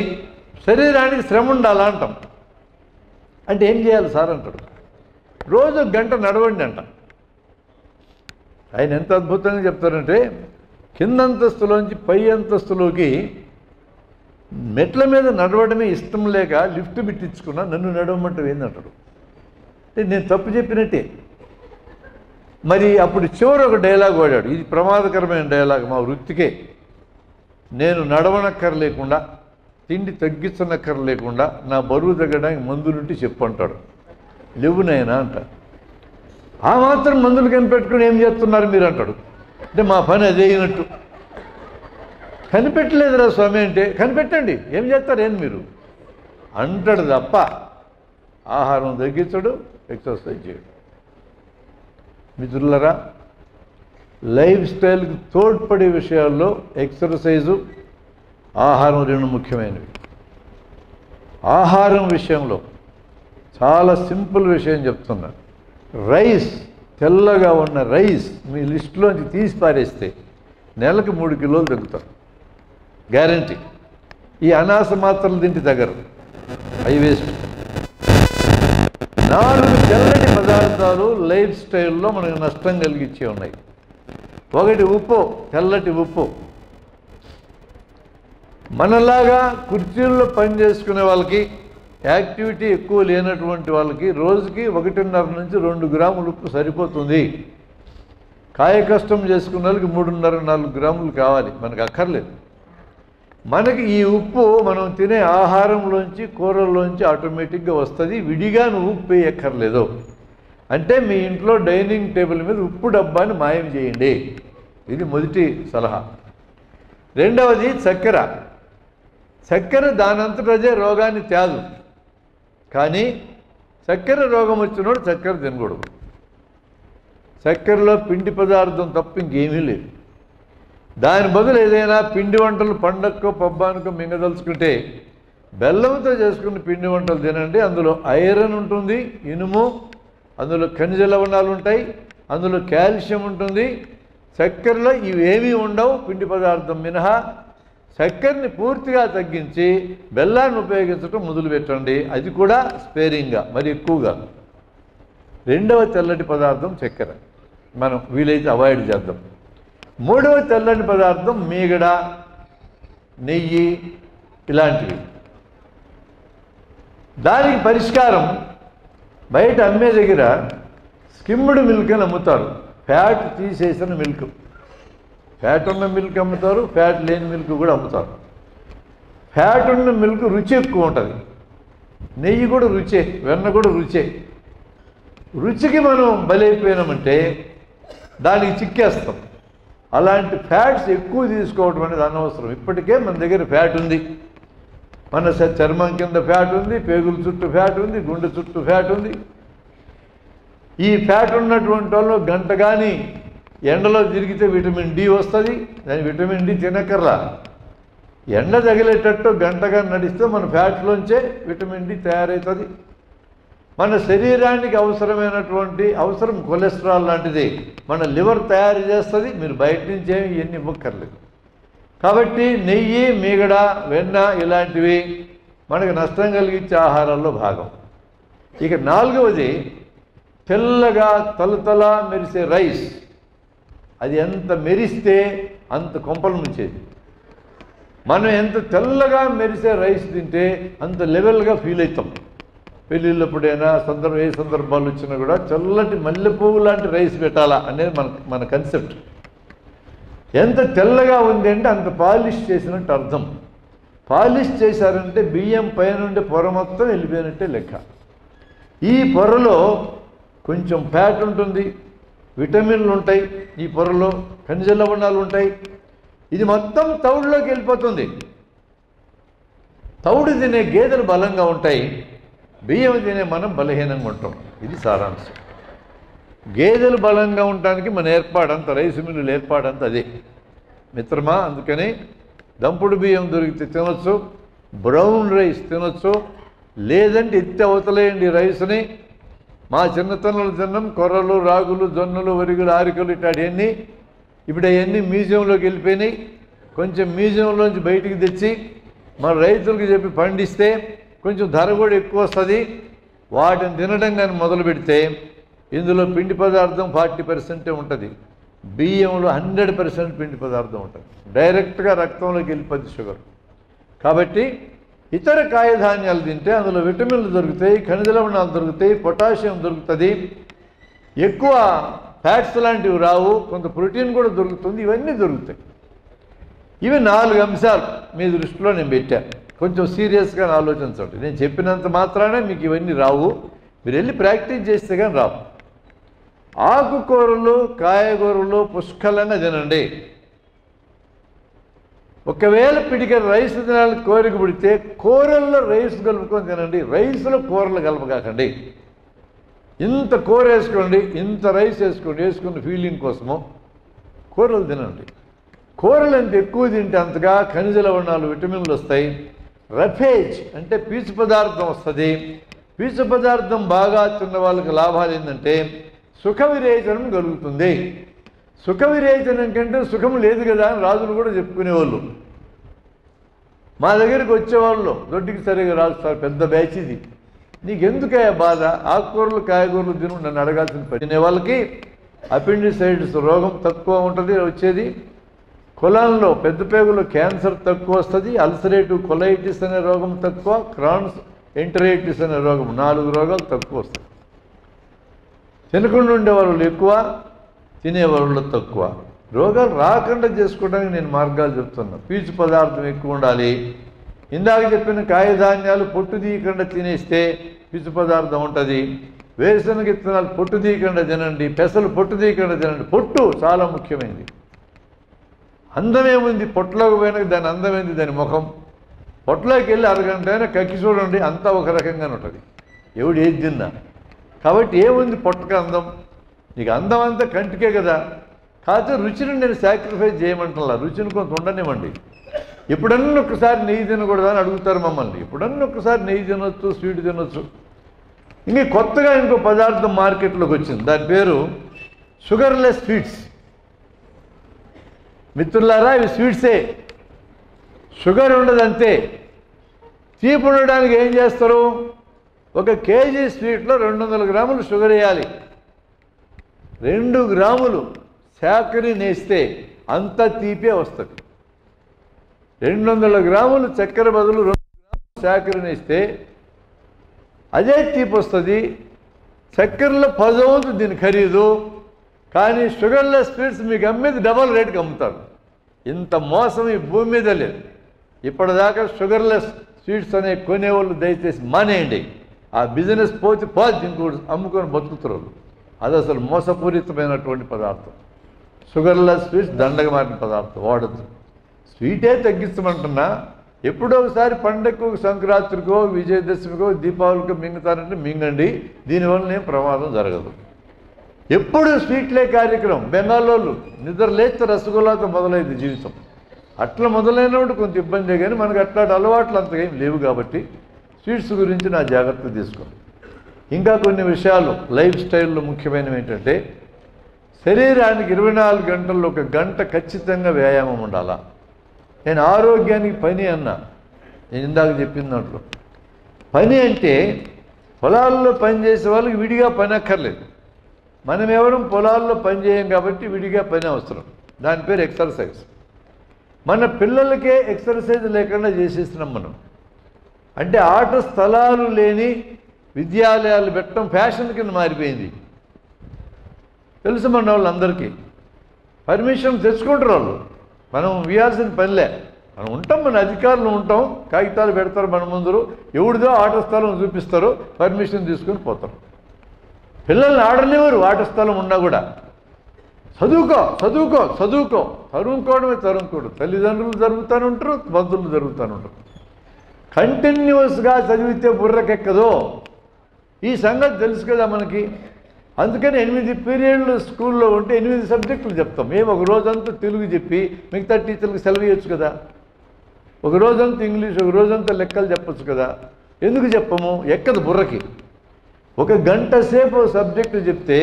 శరీరానికి శ్రమ ఉండాలా అంటాం. అంటే ఏం చేయాలి సార్ అంటాడు. రోజు 1 గంట నడవండి అంట. ఆయన ఎంత అద్భుతంగా చెప్తారంటే, కింద అంతస్తులోంచి పై అంతస్తులోకి మెట్ల మీద నడవడమే ఇష్టం లేక లిఫ్ట్ బిట్టించుకున్నా, నన్ను నడవమంటే ఏందంటాడు. అంటే నేను తప్పు చెప్పినట్టే. మరి అప్పుడు చివరి ఒక డైలాగ్ వాడాడు. ఇది ప్రమాదకరమైన డైలాగ్ మా వృత్తికే. నేను నడవనక్కర్లేకుండా, తిండి తగ్గించనక్కర్లేకుండా నా బరువు తగ్గడానికి మందులుంటే చెప్పు అంటాడు. లేవునైనా అంట. ఆ మాత్రం మందులు కనిపెట్టుకుని ఏం చేస్తున్నారు మీరు అంటాడు. అంటే మా పని అదే అయినట్టు. కనిపెట్టలేదురా స్వామి అంటే, కనిపెట్టండి ఏం చేస్తారు ఏంది మీరు అంటాడు తప్ప ఆహారం తగ్గించడు, ఎక్సర్సైజ్ చేయడు. మిత్రులరా, లైఫ్ స్టైల్కి తోడ్పడే విషయాల్లో ఎక్సర్సైజు, ఆహారం 2 ముఖ్యమైనవి. ఆహారం విషయంలో చాలా సింపుల్ విషయం చెప్తున్నా. రైస్, తెల్లగా ఉన్న రైస్ మీ లిస్టులోంచి తీసి పారేస్తే నెలకు 3 కిలోలు తగ్గుతారు, గ్యారంటీ. ఈ అనాస మాత్రలు తింటే తగ్గరు, అవి వేస్ట్. 4 తెల్లటి పదార్థాలు లైఫ్ స్టైల్లో మనకు నష్టం కలిగించే ఉన్నాయి. 1 ఉప్పు, తెల్లటి ఉప్పు. మనలాగా కుర్చీల్లో పని చేసుకునే వాళ్ళకి, యాక్టివిటీ ఎక్కువ లేనటువంటి వాళ్ళకి రోజుకి 1.5 నుంచి 2 గ్రాములు ఉప్పు సరిపోతుంది. కాయ కష్టం చేసుకున్న వాళ్ళకి 3.5-4 గ్రాములు కావాలి, మనకు అక్కర్లేదు. మనకి ఈ ఉప్పు మనం తినే ఆహారంలోంచి, కూరల్లోంచి ఆటోమేటిక్గా వస్తుంది. విడిగా నువ్వు ఉప్పు వేయక్కర్లేదు. అంటే మీ ఇంట్లో డైనింగ్ టేబుల్ మీద ఉప్పు డబ్బాని మాయం చేయండి. ఇది మొదటి సలహా. రెండవది చక్కెర. చక్కెర దానంతటదే రోగాన్ని తేదు, కానీ చక్కెర రోగం వచ్చినోడు చక్కెర తినకూడదు. చక్కెరలో పిండి పదార్థం తప్ప ఇంకేమీ లేదు. దాని బదులు ఏదైనా పిండి వంటలు పండక్కో పబ్బానికో మింగదలుచుకుంటే బెల్లంతో చేసుకున్న పిండి వంటలు తినండి. అందులో ఐరన్ ఉంటుంది, ఇనుము, అందులో ఖనిజ లవణాలు ఉంటాయి, అందులో కాల్షియం ఉంటుంది. చక్కెరలో ఇవేమీ ఉండవు పిండి పదార్థం మినహా. చక్కెరని పూర్తిగా తగ్గించి బెల్లాన్ని ఉపయోగించడం మొదలుపెట్టండి, అది కూడా స్పేరింగ్గా, మరి ఎక్కువగా. రెండవ తెల్లటి పదార్థం చక్కెర, మనం వీలైతే అవాయిడ్ చేద్దాం. మూడవ తెల్లటి పదార్థం మీగడ, నెయ్యి, ఇలాంటివి. దానికి పరిష్కారం బయట అమ్మే దగ్గర స్కిమ్డ్ మిల్క్ అని అమ్ముతారు, ఫ్యాట్ తీసేసిన మిల్క్. ఫ్యాట్ ఉన్న మిల్క్ అమ్ముతారు, ఫ్యాట్ లేని మిల్క్ కూడా అమ్ముతారు. ఫ్యాట్ ఉన్న మిల్క్ రుచి ఎక్కువ ఉంటుంది, నెయ్యి కూడా రుచే, వెన్న కూడా రుచే. రుచికి మనం బలైపోయినామంటే దానికి చిక్కేస్తాం. అలాంటి ఫ్యాట్స్ ఎక్కువ తీసుకోవడం అనేది అనవసరం. ఇప్పటికే మన దగ్గర ఫ్యాట్ ఉంది, మన చర్మం కింద ఫ్యాట్ ఉంది, పేగుల చుట్టూ ఫ్యాట్ ఉంది, గుండె చుట్టూ ఫ్యాట్ ఉంది. ఈ ఫ్యాట్ ఉన్నటువంటి వాళ్ళు గంట కానీ ఎండలో తిరిగితే విటమిన్ డి వస్తుంది. దాని విటమిన్ డి తినకర్లా, ఎండ తగిలేటట్టు గంటగా నడిస్తే మన ఫ్యాట్లోంచే విటమిన్ డి తయారవుతుంది. మన శరీరానికి అవసరం కొలెస్ట్రాల్ లాంటిది మన లివర్ తయారు చేస్తుంది. మీరు బయట నుంచి ఏమి ఇవన్నీ ఇవ్వక్కర్లేదు. కాబట్టి నెయ్యి, మీగడ, వెన్న ఇలాంటివి మనకు నష్టం కలిగించే ఆహారాల్లో భాగం. ఇక నాలుగవది తెల్లగా తలతల మెరిసే రైస్. అది ఎంత మెరిస్తే అంత కొంపలు ముంచేది. మనం ఎంత తెల్లగా మెరిసే రైస్ తింటే అంత లెవెల్గా ఫీల్ అవుతాం. పెళ్ళిళ్ళప్పుడైనా ఏ సందర్భాలు వచ్చినా కూడా చల్లటి మల్లెపువ్వు లాంటి రైస్ పెట్టాలా అనేది మన కన్సెప్ట్. ఎంత తెల్లగా ఉంది అంటే అంత పాలిష్ చేసినట్టు అర్థం. పాలిష్ చేశారంటే బియ్యం పైనుండి పొర మొత్తం వెళ్ళిపోయినట్టే లెక్క. ఈ పొరలో కొంచెం ఫ్యాట్ ఉంటుంది, విటమిన్లు ఉంటాయి, ఈ పొరలో ఖనిజ లవణాలు ఉంటాయి. ఇది మొత్తం తౌడులోకి వెళ్ళిపోతుంది. తౌడు తినే గేదెలు బలంగా ఉంటాయి, బియ్యం తినే మనం బలహీనంగా ఉంటాం. ఇది సారాంశం. గేదెలు బలంగా ఉండడానికి మన ఏర్పాడంత, రైసు మిల్లులు ఏర్పాడంత అదే మిత్రమా. అందుకని దంపుడు బియ్యం దొరికితే తినొచ్చు, బ్రౌన్ రైస్ తినొచ్చు, లేదంటే ఎత్తి అవతలేయండి రైస్ని. మా చిన్నతనంలో తిన్నాం కొర్రలు, రాగులు, జొన్నలు, వరిగులు, ఆరికలు ఇట్లాంటివన్నీ. ఇప్పుడు అవన్నీ మ్యూజియంలోకి వెళ్ళిపోయినాయి. కొంచెం మ్యూజియంలోంచి బయటికి తెచ్చి మన రైతులకు చెప్పి పండిస్తే కొంచెం ధర కూడా ఎక్కువ వస్తుంది. వాటిని తినడం కానీ మొదలు పెడితే ఇందులో పిండి పదార్థం 40% ఉంటుంది, బియ్యంలో 100% పిండి పదార్థం ఉంటుంది. డైరెక్ట్గా రక్తంలోకి వెళ్ళిపోద్ది షుగర్. కాబట్టి ఇతర కాయధాన్యాలు తింటే అందులో విటమిన్లు దొరుకుతాయి, ఖనిజ లవణాలు దొరుకుతాయి, పొటాషియం దొరుకుతుంది, ఎక్కువ ఫ్యాట్స్ లాంటివి రావు, కొంత ప్రోటీన్ కూడా దొరుకుతుంది. ఇవన్నీ దొరుకుతాయి. ఇవి 4 అంశాలు మీ దృష్టిలో నేను పెట్టాను. కొంచెం సీరియస్గా ఆలోచించండి. నేను చెప్పినంత మాత్రానే మీకు ఇవన్నీ రావు, మీరు వెళ్ళి ప్రాక్టీస్ చేస్తే కానీ రావు. ఆకుకూరలు, కాయగూరలు పుష్కలంగా తినండి. ఒకవేళ పిడికెడు రైస్ తినాలని కోరిక పుడితే కూరల్లో రైస్ కలుపుకొని తినండి, రైస్లో కూరలు కలపకాకండి. ఇంత కూర వేసుకోండి, ఇంత రైస్ వేసుకోండి, వేసుకున్న ఫీలింగ్ కోసము కూరలు తినండి. కూరలు ఎంత ఎక్కువ తింటే అంతగా ఖనిజ లవణాలు, విటమిన్లు వస్తాయి. రఫేజ్ అంటే పీచు పదార్థం వస్తుంది. పీచు పదార్థం బాగా తిన్న వాళ్ళకి లాభాలు ఏంటంటే సుఖ విరేచనం కలుగుతుంది. సుఖ విరేచనం కంటే సుఖం లేదు కదా అని రాజులు కూడా చెప్పుకునేవాళ్ళు. మా దగ్గరికి వచ్చేవాళ్ళు దొడ్డికి సరిగా రాజు సార్ పెద్ద బ్యాచ్ ఇది, నీకెందుకయ్యా బాధ, ఆకుకూరలు కాయగూరలు తిను నన్ను అడగాల్సిన పని. తినే వాళ్ళకి అపెండిసైటిస్ రోగం తక్కువ ఉంటుంది వచ్చేది, కులాల్లో పెద్ద పేగులో క్యాన్సర్ తక్కువ వస్తుంది, అల్సరేటివ్ కొలైటిస్ అనే రోగం తక్కువ, క్రాన్స్ ఎంటరైటిస్ అనే రోగం 4 రోగాలు తక్కువ వస్తాయి. తినకుండా ఉండేవాళ్ళు ఎక్కువ, తినేవాళ్ళు తక్కువ. రోగాలు రాకుండా చేసుకోవడానికి నేను మార్గాలు చెప్తున్నా. పీచు పదార్థం ఎక్కువ ఉండాలి. ఇందాక చెప్పిన కాయధాన్యాలు పొట్టు తీయకుండా తినేస్తే పీచు పదార్థం ఉంటుంది. వేరుశనగ విత్తనాలు పొట్టు తీయకుండా తినండి, పెసలు పొట్టు తీయకుండా తినండి. పొట్టు చాలా ముఖ్యమైనది. అందమేముంది పొట్టలోకి పోయినాక దాని అందమైంది దాని ముఖం. పొట్టలోకి వెళ్ళి అరగంట అయినా కక్కి చూడండి, అంతా ఒక రకంగానే ఉంటుంది, ఎవడు ఏది తిన్నా. కాబట్టి ఏముంది పొట్టకి అందం, నీకు అందం అంతా కంటికే కదా. కాకపోతే రుచిని నేను సాక్రిఫైస్ చేయమంటలా, రుచిని కొంత ఉండనివ్వండి. ఎప్పుడన్నా ఒక్కసారి నెయ్యి తినకూడదా అని అడుగుతారు మమ్మల్ని. ఎప్పుడన్నా ఒక్కసారి నెయ్యి తినొచ్చు, స్వీట్ తినొచ్చు. ఇంక కొత్తగా ఇంకో పదార్థం మార్కెట్లోకి వచ్చింది, దాని పేరు షుగర్లెస్ స్వీట్స్. మిత్రులారా, ఇవి స్వీట్సే, షుగర్ ఉండదంతే. తీపి ఉండడానికి ఏం చేస్తారు, 1 కేజీ స్వీట్లో 200 గ్రాములు షుగర్ వేయాలి. 2 గ్రాములు చక్కెర వేస్తే అంత తీపే వస్తుంది. 200 గ్రాములు చక్కెర బదులు 2 గ్రాములు చక్కెర వేస్తే అదే తీపి వస్తుంది. చక్కెరలో 10 వంతు దీని ఖరీదు. కానీ షుగర్లెస్ స్వీట్స్ మీకు అమ్మేది డబల్ రేట్కి అమ్ముతారు. ఇంత మోసం ఈ భూమి మీద లేదు. ఇప్పటిదాకా షుగర్లెస్ స్వీట్స్ అనే కొనేవాళ్ళు దయచేసి మానేయండి. ఆ బిజినెస్ పోతే ఇంకోటి అమ్ముకొని బతుకుతారు. అది అసలు మోసపూరితమైనటువంటి పదార్థం. షుగర్లెస్ స్వీట్స్ దండగ మారిన పదార్థం వాడద్దు. స్వీటే తగ్గించమంటున్నా, ఎప్పుడో ఒకసారి పండగకు, సంక్రాంతికో, విజయదశమికో, దీపావళికో మింగుతారంటే మింగండి, దీనివల్ల ఏం ప్రమాదం జరగదు. ఎప్పుడు స్వీట్లే కార్యక్రమం. బెంగాల్లో నిద్ర లేస్తే రసగుల్లాతో మొదలైంది జీవితం. అట్లా మొదలైనప్పుడు కొంత ఇబ్బందే, కానీ మనకు అట్లాంటి అలవాట్లు అంతగా ఏం లేవు. కాబట్టి స్వీట్స్ గురించి నా జాగ్రత్త తీసుకోండి. ఇంకా కొన్ని విషయాలు లైఫ్ స్టైల్లో ముఖ్యమైనవి ఏంటంటే, శరీరానికి 24 గంటల్లో 1 గంట ఖచ్చితంగా వ్యాయామం ఉండాలా. నేను ఆరోగ్యానికి పని అన్నా, నేను ఇందాక చెప్పిన దాంట్లో పని అంటే పొలాల్లో పని చేసే వాళ్ళకి విడిగా పని అక్కర్లేదు. మనం ఎవరు పొలాల్లో పని చేయం కాబట్టి విడిగా పని అవసరం. దాని పేరు ఎక్సర్సైజ్. మన పిల్లలకే ఎక్సర్సైజ్ లేకుండా చేసేస్తున్నాం మనం. అంటే ఆట స్థలాలు లేని విద్యాలయాలు పెట్టడం ఫ్యాషన్ కింద మారిపోయింది. తెలుసు మన వాళ్ళందరికీ. పర్మిషన్ తెచ్చుకుంటారు వాళ్ళు, మనం ఇవ్వాల్సిన పనిలే. మనం ఉంటాం, మన అధికారులు ఉంటాం, కాగితాలు పెడతారు మన ముందరు, ఎవడిదో ఆట స్థలం చూపిస్తారు, పర్మిషన్ తీసుకొని పోతారు. పిల్లల్ని ఆడనివ్వరు ఆట స్థలం ఉన్నా కూడా. చదువుకో చదువుకో చదువుకో, తరుముకోవడమే తరుముకోడు. తల్లిదండ్రులు జరుగుతూనే ఉంటారు, బంధువులు జరుగుతూనే ఉంటారు. కంటిన్యూస్గా చదివితే బుర్రకెక్కదు. ఈ సంగతి తెలుసు కదా మనకి. అందుకని 8 పీరియడ్లు స్కూల్లో ఉంటే 8 సబ్జెక్టులు చెప్తాం. మేము ఒక రోజంతా తెలుగు చెప్పి మిగతా టీచర్లకు సెలవు ఇవ్వచ్చు కదా. ఒక రోజంతా ఇంగ్లీష్, ఒక రోజంతా లెక్కలు చెప్పచ్చు కదా. ఎందుకు చెప్పము? ఎక్కదు బుర్రకి. 1 గంట సేపు సబ్జెక్టు చెప్తే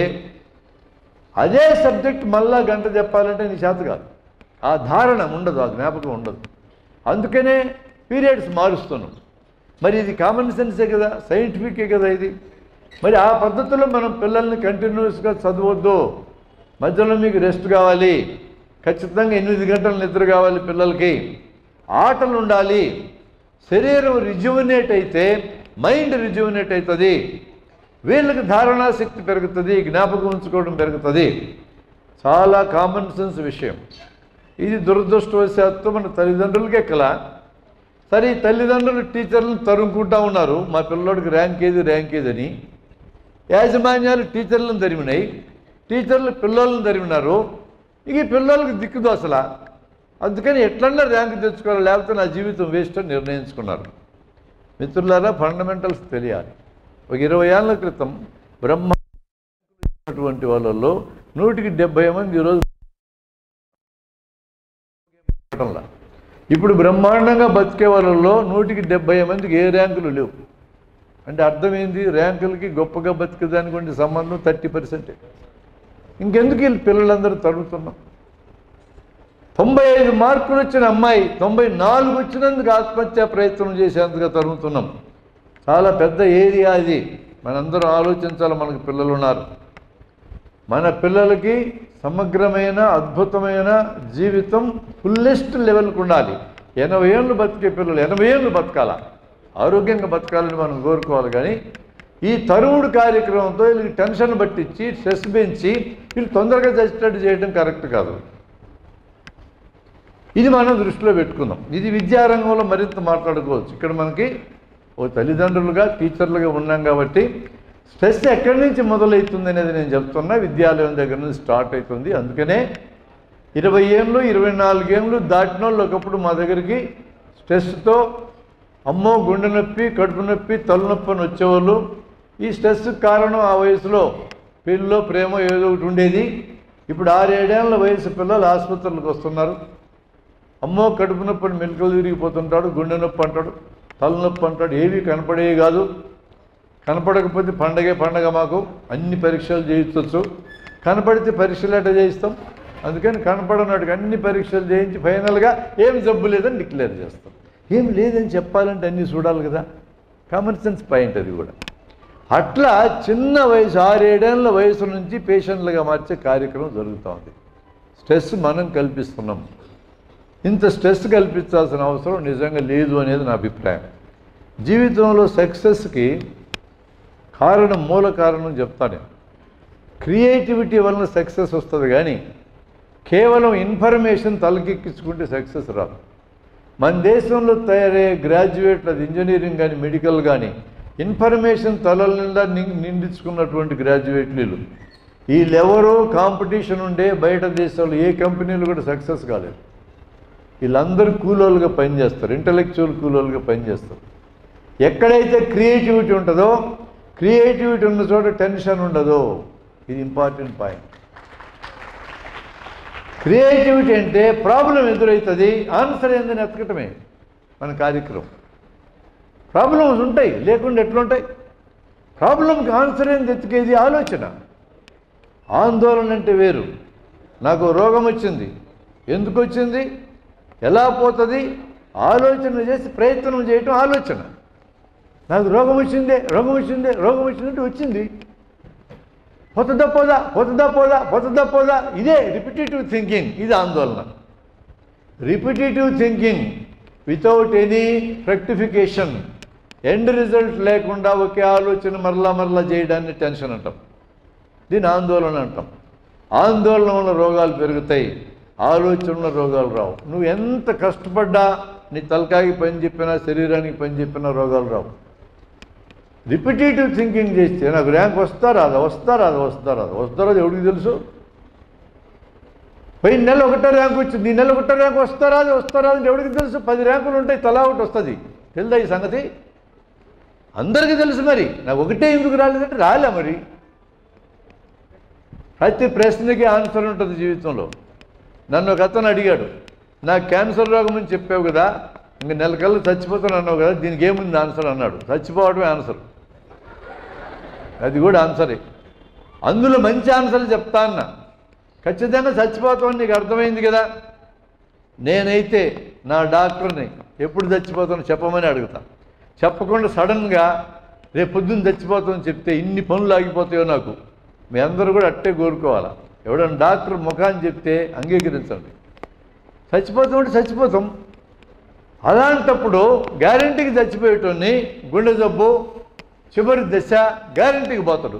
అదే సబ్జెక్ట్ మళ్ళా గంట చెప్పాలంటే నీ చేత కాదు. ఆ ధారణ ఉండదు, ఆ జ్ఞాపకం ఉండదు. అందుకనే పీరియడ్స్ మారుస్తున్నాం. మరి ఇది కామన్ సెన్సే కదా, సైంటిఫికే కదా ఇది. మరి ఆ పద్ధతిలో మనం పిల్లల్ని కంటిన్యూస్గా చదవద్దు. మధ్యలో మీకు రెస్ట్ కావాలి, ఖచ్చితంగా 8 గంటల నిద్ర కావాలి పిల్లలకి, ఆటలు ఉండాలి. శరీరం రిజ్యువనేట్ అయితే మైండ్ రిజ్యువనేట్ అవుతుంది, వీళ్ళకి ధారణాశక్తి పెరుగుతుంది, జ్ఞాపకం ఉంచుకోవడం పెరుగుతుంది. చాలా కామన్ సెన్స్ విషయం ఇది. దురదృష్టవశాత్తు మన తల్లిదండ్రులకే కల. సరే, ఈ తల్లిదండ్రులు టీచర్లను తరుముకుంటా ఉన్నారు, మా పిల్లోడికి ర్యాంక్ ఏదని. యాజమాన్యాలు టీచర్లను తరిమినాయి, టీచర్లు పిల్లలను తరిమినారు. ఇక ఈ పిల్లలకి దిక్కుదు అసలు. అందుకని ఎట్లన్నా ర్యాంక్ తెచ్చుకోవాలి, లేకపోతే నా జీవితం వేస్ట్ అని నిర్ణయించుకున్నారు. మిత్రులారా, ఫండమెంటల్స్ తెలియాలి. ఒక 20 ఏళ్ల క్రితం బ్రహ్మాండటువంటి వాళ్ళల్లో 170 మంది ఈరోజు. ఇప్పుడు బ్రహ్మాండంగా బతికే వాళ్ళల్లో 170 మందికి ఏ ర్యాంకులు లేవు. అంటే అర్థమైంది, ర్యాంకులకి గొప్పగా బతికేదానికి ఉండే సంబంధం 30%. ఇంకెందుకు వీళ్ళు పిల్లలందరూ తరుగుతున్నాం? 95 మార్కులు వచ్చిన అమ్మాయి 94 వచ్చినందుకు ఆత్మహత్యా ప్రయత్నం చేసేందుకు తరుగుతున్నాం. చాలా పెద్ద ఏరియా అది. మనందరం ఆలోచించాలి. మనకు పిల్లలు ఉన్నారు. మన పిల్లలకి సమగ్రమైన అద్భుతమైన జీవితం ఫుల్లెస్ట్ లెవెల్కి ఉండాలి. 80 ఏళ్ళు బతికే పిల్లలు 80 ఏళ్ళు బతకాల, ఆరోగ్యంగా బతకాలని మనం కోరుకోవాలి. కానీ ఈ తరువుడు కార్యక్రమంతో వీళ్ళకి టెన్షన్ పట్టించి స్ట్రెస్ పెంచి వీళ్ళు తొందరగా చచ్చేటట్టు చేయడం కరెక్ట్ కాదు. ఇది మనం దృష్టిలో పెట్టుకుందాం. ఇది విద్యారంగంలో మరింత మాట్లాడుకోవచ్చు. ఇక్కడ మనకి ఓ తల్లిదండ్రులుగా టీచర్లుగా ఉన్నాం కాబట్టి స్ట్రెస్ ఎక్కడి నుంచి మొదలవుతుంది అనేది నేను చెప్తున్నా. విద్యాలయం దగ్గర నుంచి స్టార్ట్ అవుతుంది. అందుకనే 20 ఏళ్ళు 24 ఏళ్ళు దాటిన వాళ్ళు ఒకప్పుడు మా దగ్గరికి స్ట్రెస్తో అమ్మో గుండె నొప్పి, కడుపు నొప్పి, తలనొప్పి అని వచ్చేవాళ్ళు. ఈ స్ట్రెస్ కారణం ఆ వయసులో పెళ్ళిలో ప్రేమ ఏదో ఒకటి ఉండేది. ఇప్పుడు 6-7 ఏళ్ళ వయసు పిల్లలు ఆసుపత్రులకు వస్తున్నారు. అమ్మో కడుపు నొప్పి అని మెలికలు తిరిగిపోతుంటాడు, గుండె నొప్పి అంటాడు, తలనొప్పి అంటాడు. ఏవి కనపడేవి కాదు. కనపడకపోతే పండగ మాకు అన్ని పరీక్షలు చేయించవచ్చు. కనపడితే పరీక్షలు ఎట్లా చేయిస్తాం? అందుకని కనపడనాటికి అన్ని పరీక్షలు చేయించి ఫైనల్గా ఏం జబ్బు లేదని డిక్లేర్ చేస్తాం. ఏం లేదని చెప్పాలంటే అన్నీ చూడాలి కదా. కామన్ సెన్స్ పాయింట్ అది కూడా. అట్లా చిన్న వయసు 6-7 ఏళ్ళ వయసు నుంచి పేషెంట్లుగా మార్చే కార్యక్రమం జరుగుతూ ఉంది. స్ట్రెస్ మనం కల్పిస్తున్నాం. ఇంత స్ట్రెస్ కల్పించాల్సిన అవసరం నిజంగా లేదు అనేది నా అభిప్రాయం. జీవితంలో సక్సెస్కి మూల కారణం చెప్తాను. క్రియేటివిటీ వలన సక్సెస్ వస్తుంది, కానీ కేవలం ఇన్ఫర్మేషన్ తలకెక్కించుకుంటే సక్సెస్ రాదు. మన దేశంలో తయారయ్యే గ్రాడ్యుయేట్లు, అది ఇంజనీరింగ్ కానీ మెడికల్ కానీ, ఇన్ఫర్మేషన్ తలల నిండా నిండించుకున్నటువంటి గ్రాడ్యుయేట్లు. వీళ్ళెవరో కాంపిటీషన్ ఉండే బయట దేశాల్లో ఏ కంపెనీలు కూడా సక్సెస్ కాలేదు. వీళ్ళందరూ కూలోలుగా పనిచేస్తారు, ఇంటలెక్చువల్ కూలోలుగా పనిచేస్తారు. ఎక్కడైతే క్రియేటివిటీ ఉంటుందో, క్రియేటివిటీ ఉన్న చోట టెన్షన్ ఉండదు. ఇది ఇంపార్టెంట్ పాయింట్. క్రియేటివిటీ అంటే ప్రాబ్లం ఎదురవుతుంది, ఆన్సర్ ఏందని ఎతకటమే మన కార్యక్రమం. ప్రాబ్లమ్స్ ఉంటాయి, లేకుండా ఎట్లుంటాయి? ప్రాబ్లంకి ఆన్సర్ ఏంది ఎతికేది ఆలోచన. ఆందోళన అంటే వేరు. నాకు రోగం వచ్చింది, ఎందుకు వచ్చింది, ఎలా పోతుంది, ఆలోచన చేసి ప్రయత్నం చేయటం ఆలోచన. నాకు రోగం వచ్చిందంటే వచ్చింది, పోతుందా, ఇదే రిపిటేటివ్ థింకింగ్. ఇది ఆందోళన. Repetitive thinking without any rectification, end result లేకుండా ఒకే ఆలోచన మరలా చేయడాన్ని టెన్షన్ అంటాం. దీని ఆందోళన అంటాం. ఆందోళన వల్ల రోగాలు పెరుగుతాయి, ఆలోచనల రోగాలు రావు. నువ్వు ఎంత కష్టపడ్డా, నీ తలకాయికి పని చెప్పినా, శరీరానికి పని చెప్పినా రోగాలు రావు. రిపిటేటివ్ థింకింగ్ చేస్తే నాకు ర్యాంక్ వస్తారా ఎవరికి తెలుసు? పోయిన నెల 1 ర్యాంక్ వచ్చింది, ఈ నెల 1 ర్యాంక్ వస్తారా అని ఎవరికి తెలుసు? 10 ర్యాంకులు ఉంటాయి, తలా ఒకటి వస్తుంది. తెలుదా ఈ సంగతి? అందరికీ తెలుసు. మరి నాకు ఒకటే ఎందుకు రాలేదంటే రాలే. మరి ప్రతి ప్రశ్నకి ఆన్సర్ ఉంటుంది జీవితంలో. నన్ను ఒక అతను అడిగాడు, నాకు క్యాన్సర్ రోగం అని చెప్పావు కదా, ఇంక నెల కల్లా చచ్చిపోతాను అన్నావు కదా, దీనికి ఏముంది ఆన్సర్ అన్నాడు. చచ్చిపోవడమే ఆన్సర్, అది కూడా ఆన్సరే. అందులో మంచి ఆన్సర్లు చెప్తా అన్నా. ఖచ్చితంగా చచ్చిపోతామని నీకు అర్థమైంది కదా. నేనైతే నా డాక్టర్ని ఎప్పుడు చచ్చిపోతానో చెప్పమని అడుగుతా. చెప్పకుండా సడన్గా రేపు పొద్దున్న చచ్చిపోతామని చెప్తే ఇన్ని పనులు ఆగిపోతాయో నాకు. మీ అందరూ కూడా అట్టే కోరుకోవాలా. ఎవడన్నా డాక్టర్ ముఖాన్ని చెప్తే అంగీకరించండి. చచ్చిపోతాం అంటే చచ్చిపోతాం. అలాంటప్పుడు గ్యారంటీకి చచ్చిపోయేటోని గుండె జబ్బు చివరి దశ గ్యారంటీకి పోతాడు,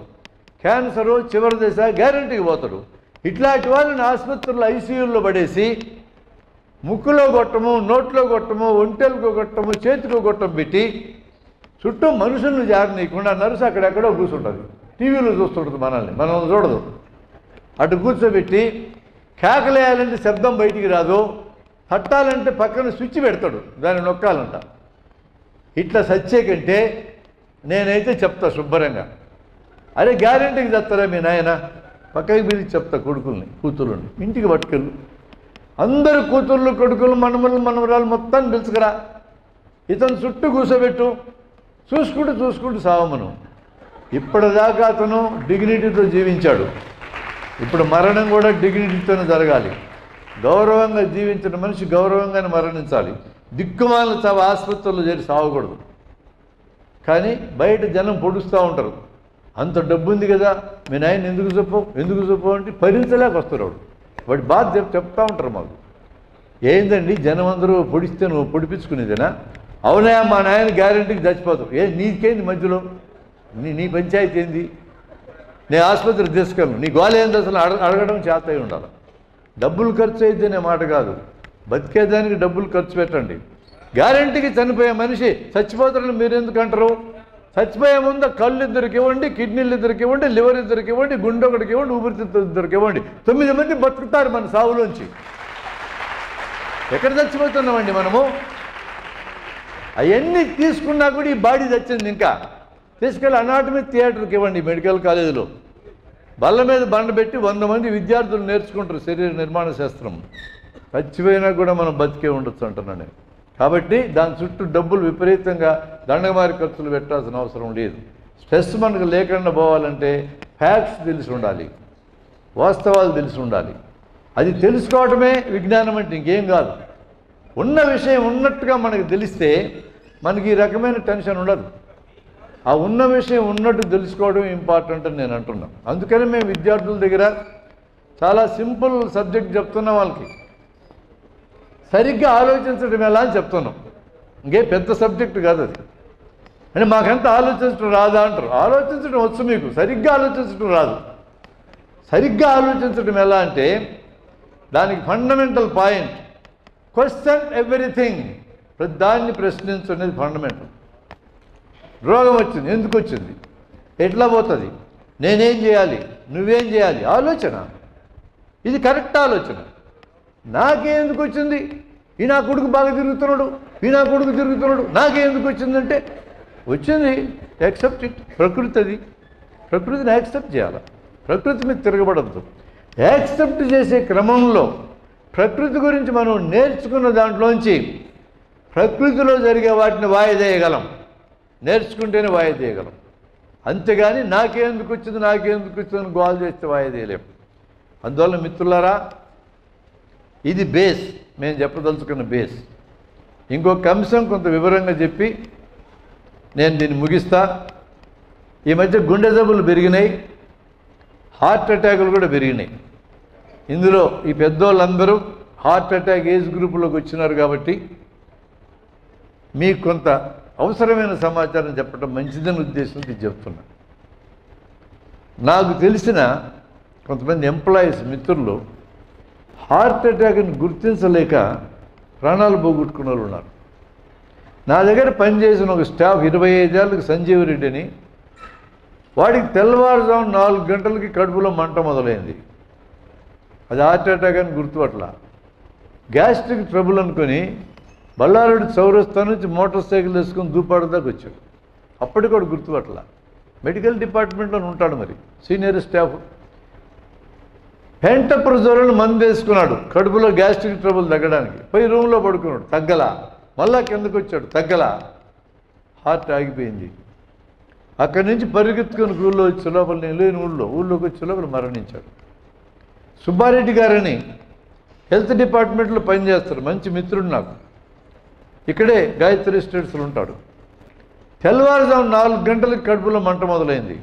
క్యాన్సరు చివరి దశ గ్యారంటీకి పోతాడు. ఇట్లాంటి వాళ్ళని ఆసుపత్రుల్లో ఐసీయూల్లో పడేసి ముక్కులో గొట్టము, నోట్లో గొట్టము, ఒంటెలకు గొట్టము, చేతికి గొట్టం పెట్టి చుట్టూ మనుషులను జారనీయకుండా నర్సు అక్కడెక్కడో కూర్చుంటుంది, టీవీలో చూస్తుంటుంది, మనం చూడదు. అటు కూర్చోబెట్టి కేకలేయాలంటే శబ్దం బయటికి రాదు, తట్టాలంటే పక్కన స్విచ్ పెడతాడు, దాన్ని నొక్కాలంట. ఇట్లా సచ్చే కంటే నేనైతే చెప్తా శుభ్రంగా, అరే గ్యారెంటీకి చెప్తారా మీ నాయన, పక్కకి పిలిచి చెప్తా కొడుకుల్ని కూతుర్ని, ఇంటికి పట్టుకెళ్ళు, అందరు కూతుర్లు కొడుకులు మనమలు మనవరాలు మొత్తాన్ని పిలుచుకురా, ఇతను చుట్టూ కూర్చోబెట్టు, చూసుకుంటూ సావమను. ఇప్పటిదాకా అతను డిగ్నిటీతో జీవించాడు, ఇప్పుడు మరణం కూడా డిగ్నిటీతోనే జరగాలి. గౌరవంగా జీవించిన మనిషి గౌరవంగానే మరణించాలి. దిక్కుమాల చావు ఆసుపత్రుల్లో చేరి సావకూడదు. కానీ బయట జనం పొడుస్తూ ఉంటారు, అంత డబ్బు ఉంది కదా మీ నాయన ఎందుకు చెప్పు అంటే భరించలేక వస్తారు. వాడి బాధ చెప్తా ఉంటారు మాకు. ఏందండి జనం అందరూ పొడిస్తే నువ్వు పొడిపించుకునేదేనా? అవునా మా నాయన గ్యారెంటీకి చచ్చిపోతావు, నీకేంది మధ్యలో, నీ పంచాయతీ ఏంది? నేను ఆసుపత్రికి తీసుకెళ్ళను, నీ గోళ ఏంది అసలు అడగడం చేత అయి ఉండాలి. డబ్బులు ఖర్చు అయితే అనే మాట కాదు, బతికేదానికి డబ్బులు ఖర్చు పెట్టండి. గ్యారెంటీకి చనిపోయే మనిషి చచ్చిపోతారని మీరు ఎందుకు అంటారు? చచ్చిపోయే ముందు కళ్ళు ఇద్దరికి ఇవ్వండి, కిడ్నీలు ఇద్దరికి ఇవ్వండి, లివర్ ఇద్దరికి ఇవ్వండి, గుండె ఒకటికి ఇవ్వండి, ఊపిరితిత్తులు ఇద్దరికి ఇవ్వండి, 9 మంది బతుకుతారు మన సావులోంచి. ఎక్కడ చచ్చిపోతున్నామండి మనము? అవన్నీ తీసుకున్నా కూడా ఈ బాడీ చచ్చింది. ఇంకా తీసుకెళ్ళి అనాటమీ థియేటర్కి ఇవ్వండి, మెడికల్ కాలేజీలో బల్ల మీద బండ పెట్టి 100 మంది విద్యార్థులు నేర్చుకుంటారు శరీర నిర్మాణ శాస్త్రం. చచ్చిపోయినా కూడా మనం బతికే ఉండొచ్చు అంటున్నాను నేను. కాబట్టి దాని చుట్టూ డబ్బులు విపరీతంగా దండమారి ఖర్చులు పెట్టాల్సిన అవసరం లేదు. స్ట్రెస్ మనకు లేకుండా పోవాలంటే ఫ్యాక్ట్స్ తెలిసి ఉండాలి, వాస్తవాలు తెలిసి ఉండాలి. అది తెలుసుకోవడమే విజ్ఞానం అంటే, ఇంకేం కాదు. ఉన్న విషయం ఉన్నట్టుగా మనకు తెలిస్తే మనకి ఈ రకమైన టెన్షన్ ఉండదు. ఆ ఉన్న విషయం ఉన్నట్టు తెలుసుకోవడం ఇంపార్టెంట్ అని నేను అంటున్నాను. అందుకని మేము విద్యార్థుల దగ్గర చాలా సింపుల్ సబ్జెక్ట్ చెప్తున్నాం, వాళ్ళకి సరిగ్గా ఆలోచించడం ఎలా అని చెప్తున్నాం. ఇంకే పెద్ద సబ్జెక్టు కాదు అది. అంటే మాకంత ఆలోచించడం రాదా అంటారు. ఆలోచించడం వచ్చు మీకు, సరిగ్గా ఆలోచించడం రాదు. సరిగ్గా ఆలోచించడం ఎలా అంటే దానికి ఫండమెంటల్ పాయింట్ క్వశ్చన్ ఎవ్రీథింగ్, దాన్ని ప్రశ్నించనేది ఫండమెంటల్. రోగం వచ్చింది, ఎందుకు వచ్చింది, ఎట్లా పోతుంది, నేనేం చేయాలి, నువ్వేం చేయాలి, ఆలోచన. ఇది కరెక్ట్ ఆలోచన. నాకేందుకు వచ్చింది, ఈ నా కొడుకు బాగా తిరుగుతున్నాడు, ఈ నా కొడుకు తిరుగుతున్నాడు, నాకేందుకు వచ్చిందంటే వచ్చింది, యాక్సెప్ట్ ఇట్. ప్రకృతి అది, ప్రకృతిని యాక్సెప్ట్ చేయాలి, ప్రకృతి మీద తిరగబడద్దు. యాక్సెప్ట్ చేసే క్రమంలో ప్రకృతి గురించి మనం నేర్చుకున్న దాంట్లోంచి ప్రకృతిలో జరిగే వాటిని వాయిదేయగలం, నేర్చుకుంటేనే వాయిదేయగలం. అంతేగాని నాకేందుకు వచ్చిందని గోల్ చేస్తే వాయిదేయలేం. అందువల్ల మిత్రులారా, ఇది బేస్, మేము చెప్పదలుచుకున్న బేస్. ఇంకొక అంశం కొంత వివరంగా చెప్పి నేను దీన్ని ముగిస్తా. ఈ మధ్య గుండె జబ్బులు పెరిగినాయి, హార్ట్ అటాకులు కూడా పెరిగినాయి. ఇందులో ఈ పెద్దోళ్ళందరూ హార్ట్ అటాక్ ఏజ్ గ్రూపులోకి వచ్చినారు కాబట్టి మీకు కొంత అవసరమైన సమాచారం చెప్పడం మంచిదని ఉద్దేశంతో ఇది చెప్తున్నా. నాకు తెలిసిన కొంతమంది ఎంప్లాయీస్ మిత్రులు హార్ట్ అటాక్ని గుర్తించలేక ప్రాణాలు పోగొట్టుకున్న వాళ్ళు ఉన్నారు. నా దగ్గర పనిచేసిన ఒక స్టాఫ్ 25 ఏళ్ళకి సంజీవ్ రెడ్డి అని, వాడికి తెల్లవారుజాము 4 గంటలకి కడుపులో మంట మొదలైంది. అది హార్ట్ అటాక్ అని గుర్తుపట్ల. గ్యాస్ట్రిక్ ట్రబుల్ అనుకొని బళ్ళారుడి చౌరస్తా నుంచి మోటార్ సైకిల్ వేసుకొని దూపాడు దాకా వచ్చాడు. అప్పటికి కూడా గుర్తుపట్ల. మెడికల్ డిపార్ట్మెంట్లో ఉంటాడు, మరి సీనియర్ స్టాఫ్. పెంటప్రజోల్ మందు వేసుకున్నాడు కడుపులో గ్యాస్ట్రిక్ ట్రబుల్ తగ్గడానికి, పోయి రూమ్లో పడుకున్నాడు, తగ్గలా, మళ్ళా కిందకు వచ్చాడు, తగ్గలా, హార్ట్ ఆగిపోయింది. అక్కడి నుంచి పరిగెత్తుకుని ఊళ్ళో వచ్చే లోపల, నేను లేని ఊళ్ళోకి వచ్చే లోపల మరణించాడు. సుబ్బారెడ్డి గారని హెల్త్ డిపార్ట్మెంట్లో పనిచేస్తారు, మంచి మిత్రుడు నాకు, ఇక్కడే గాయత్రి ఎస్టేట్స్లో ఉంటాడు. తెల్లవారుజాము 4 గంటలకు కడుపులో మంట మొదలైంది.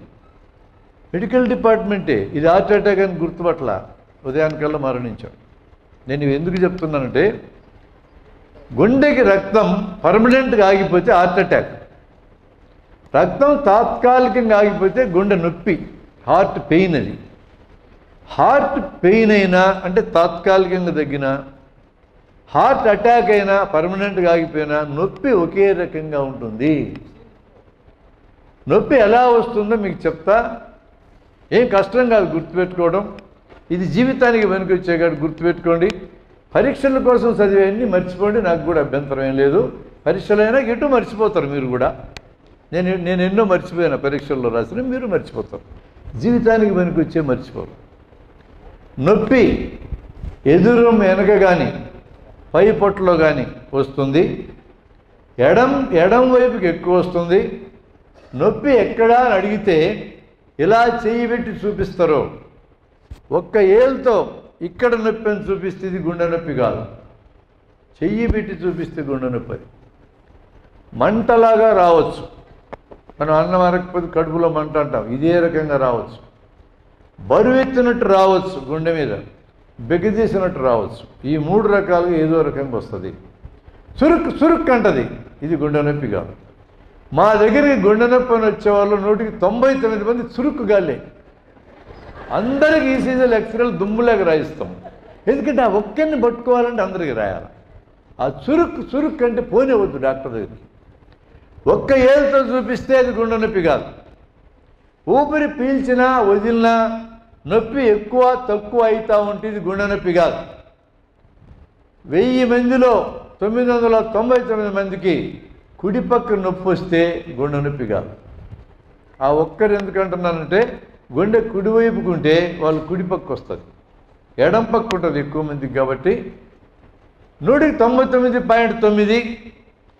మెడికల్ డిపార్ట్మెంటే, ఇది హార్ట్ అటాక్ అని గుర్తుపట్ల, ఉదయానికల్లా మరణించాడు. నేను ఎందుకు చెప్తున్నానంటే, గుండెకి రక్తం పర్మనెంట్గా ఆగిపోతే హార్ట్ అటాక్, రక్తం తాత్కాలికంగా ఆగిపోతే గుండె నొప్పి, హార్ట్ పెయిన్. అది హార్ట్ పెయిన్ అయినా అంటే తాత్కాలికంగా తగ్గినా, హార్ట్ అటాక్ అయినా పర్మనెంట్గా ఆగిపోయినా నొప్పి ఒకే రకంగా ఉంటుంది. నొప్పి ఎలా వస్తుందో మీకు చెప్తా, ఏం కష్టం కాదు గుర్తుపెట్టుకోవడం, ఇది జీవితానికి వెనుకొచ్చేగాడు, గుర్తుపెట్టుకోండి. పరీక్షల కోసం చదివేవన్నీ మర్చిపోండి, నాకు కూడా అభ్యంతరం ఏం లేదు. పరీక్షలైనా ఎటు మర్చిపోతారు మీరు కూడా, నేను ఎన్నో మర్చిపోయాను పరీక్షల్లో రాసిన, మీరు మర్చిపోతారు. జీవితానికి వెనుకొచ్చే మర్చిపోరు. నొప్పి ఎదురు వెనక కానీ పై పొట్టలో కానీ వస్తుంది, ఎడం వైపుకి ఎక్కువ వస్తుంది. నొప్పి ఎక్కడా అని అడిగితే ఇలా చెయ్యి పెట్టి చూపిస్తారో, ఒక్క ఏళ్ళతో ఇక్కడ నొప్పి అని చూపిస్తే ఇది గుండె నొప్పి కాదు, చెయ్యి పెట్టి చూపిస్తే గుండె నొప్పి. అది మంటలాగా రావచ్చు, మనం అన్నం అరకపోతే కడుపులో మంట అంటాం, ఇదే రకంగా రావచ్చు. బరువెత్తినట్టు రావచ్చు, గుండె మీద బిగదీసినట్టు రావచ్చు. ఈ 3 రకాలుగా ఏదో రకంగా వస్తుంది. చురుక్ అంటది, ఇది గుండె నొప్పి కాదు. మా దగ్గరికి గుండె నొప్పి అని వచ్చేవాళ్ళు 100కి 99 మంది చురుక్కుగాలే. అందరికి ఈసీజీలు ఎక్స్రేలు దుమ్ములాగా రాయిస్తాం, ఎందుకంటే ఆ ఒక్కరిని పట్టుకోవాలంటే అందరికీ రాయాలి. ఆ చురుక్ అంటే పోనివద్దు డాక్టర్ దగ్గరికి. ఒక్క ఏళ్ళతో చూపిస్తే అది గుండె నొప్పి కాదు. ఊపిరి పీల్చినా వదిలినా నొప్పి ఎక్కువ తక్కువ అవుతూ ఉంటే ఇది గుండె నొప్పి కాదు. 1000 మందిలో 999 మందికి కుడి పక్క నొప్పి వస్తే గుండె నొప్పి కాదు. ఆ ఒక్కరు ఎందుకంటున్నానంటే, గుండె కుడివైపుకుంటే వాళ్ళు కుడి పక్క వస్తుంది, ఎడం పక్క ఉంటుంది ఎక్కువ మందికి. కాబట్టి 100కి 99.9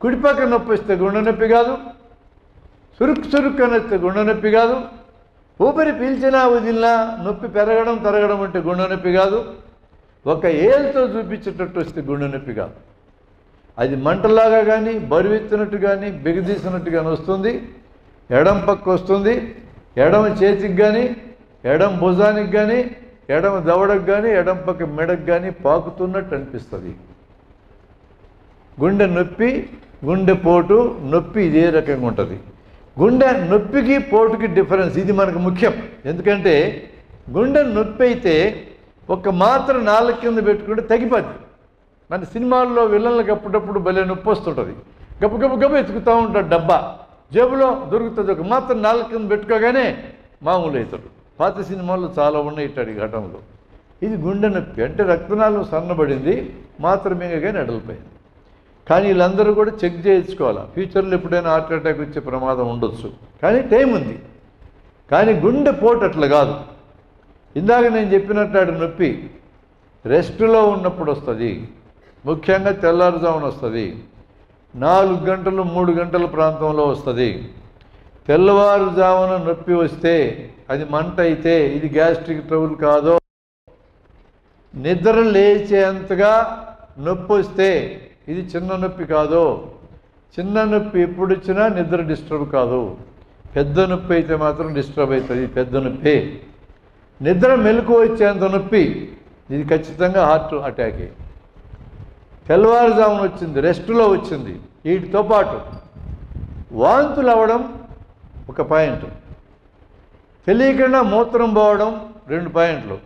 కుడి పక్క నొప్పి వస్తే గుండె నొప్పి కాదు, చురుక్ అని వస్తే గుండె నొప్పి కాదు, ఊపిరి పీల్చినా వదిలినా నొప్పి పెరగడం తరగడం అంటే గుండె నొప్పి కాదు, ఒక ఏళ్ళతో చూపించేటట్టు వస్తే గుండె నొప్పి కాదు. అది మంటలాగా కానీ బరువెత్తినట్టు కానీ బిగదీసినట్టు కానీ వస్తుంది, ఎడం పక్క వస్తుంది, ఎడమ చేతికి కానీ ఎడం భుజానికి కానీ ఎడమ దవడకు కానీ ఎడం పక్క మెడకు కానీ పాకుతున్నట్టు అనిపిస్తుంది. గుండె నొప్పి గుండె పోటు నొప్పి ఇదే రకంగా ఉంటుంది. గుండె నొప్పికి పోటుకి డిఫరెన్స్ ఇది మనకు ముఖ్యం. ఎందుకంటే గుండె నొప్పి అయితే ఒక మాత్ర నాలుగు కింద పెట్టుకుంటే తగ్గిపోద్ది. మన సినిమాల్లో విలన్లకు అప్పుడప్పుడు భలే నొప్పి వస్తుంటుంది, గబ ఎత్తుకుతూ ఉంటాడు, డబ్బా జేబులో దొరుకుతుంది, ఒక మాత్రం నాలుగు కింద పెట్టుకోగానే మామూలు అవుతాడు. పాత సినిమాల్లో చాలా ఉన్నాయి ఇట్లాంటి ఘటనలు. ఇది గుండె నొప్పి అంటే రక్తనాళం సన్నబడింది, మాత్రం మింగగానే ఎడలిపోయింది. కానీ వీళ్ళందరూ కూడా చెక్ చేయించుకోవాలి, ఫ్యూచర్లో ఎప్పుడైనా హార్ట్ అటాక్ వచ్చే ప్రమాదం ఉండొచ్చు, కానీ టైం ఉంది. కానీ గుండె పోటు అట్లా కాదు. ఇందాక నేను చెప్పినట్టు నొప్పి రెస్ట్లో ఉన్నప్పుడు వస్తుంది, ముఖ్యంగా తెల్లారుజామున వస్తుంది, 4 గంటలు 3 గంటల ప్రాంతంలో వస్తుంది. తెల్లవారుజామున నొప్పి వస్తే అది మంట అయితే ఇది గ్యాస్ట్రిక్ ట్రబుల్ కాదో. నిద్ర లేచేంతగా నొప్పి వస్తే ఇది చిన్న నొప్పి కాదు. చిన్న నొప్పి ఎప్పుడు వచ్చినా నిద్ర డిస్టర్బ్ కాదు, పెద్ద నొప్పి అయితే మాత్రం డిస్టర్బ్ అవుతుంది, పెద్ద నొప్పి. నిద్ర మెలకు వచ్చేంత నొప్పి ఇది ఖచ్చితంగా హార్ట్ అటాకే. తెల్లవారుజామున వచ్చింది, రెస్ట్లో వచ్చింది, వీటితో పాటు వాంతులు అవ్వడం ఒక పాయింట్, తెలియకుండా మూత్రం పోవడం 2 పాయింట్లు,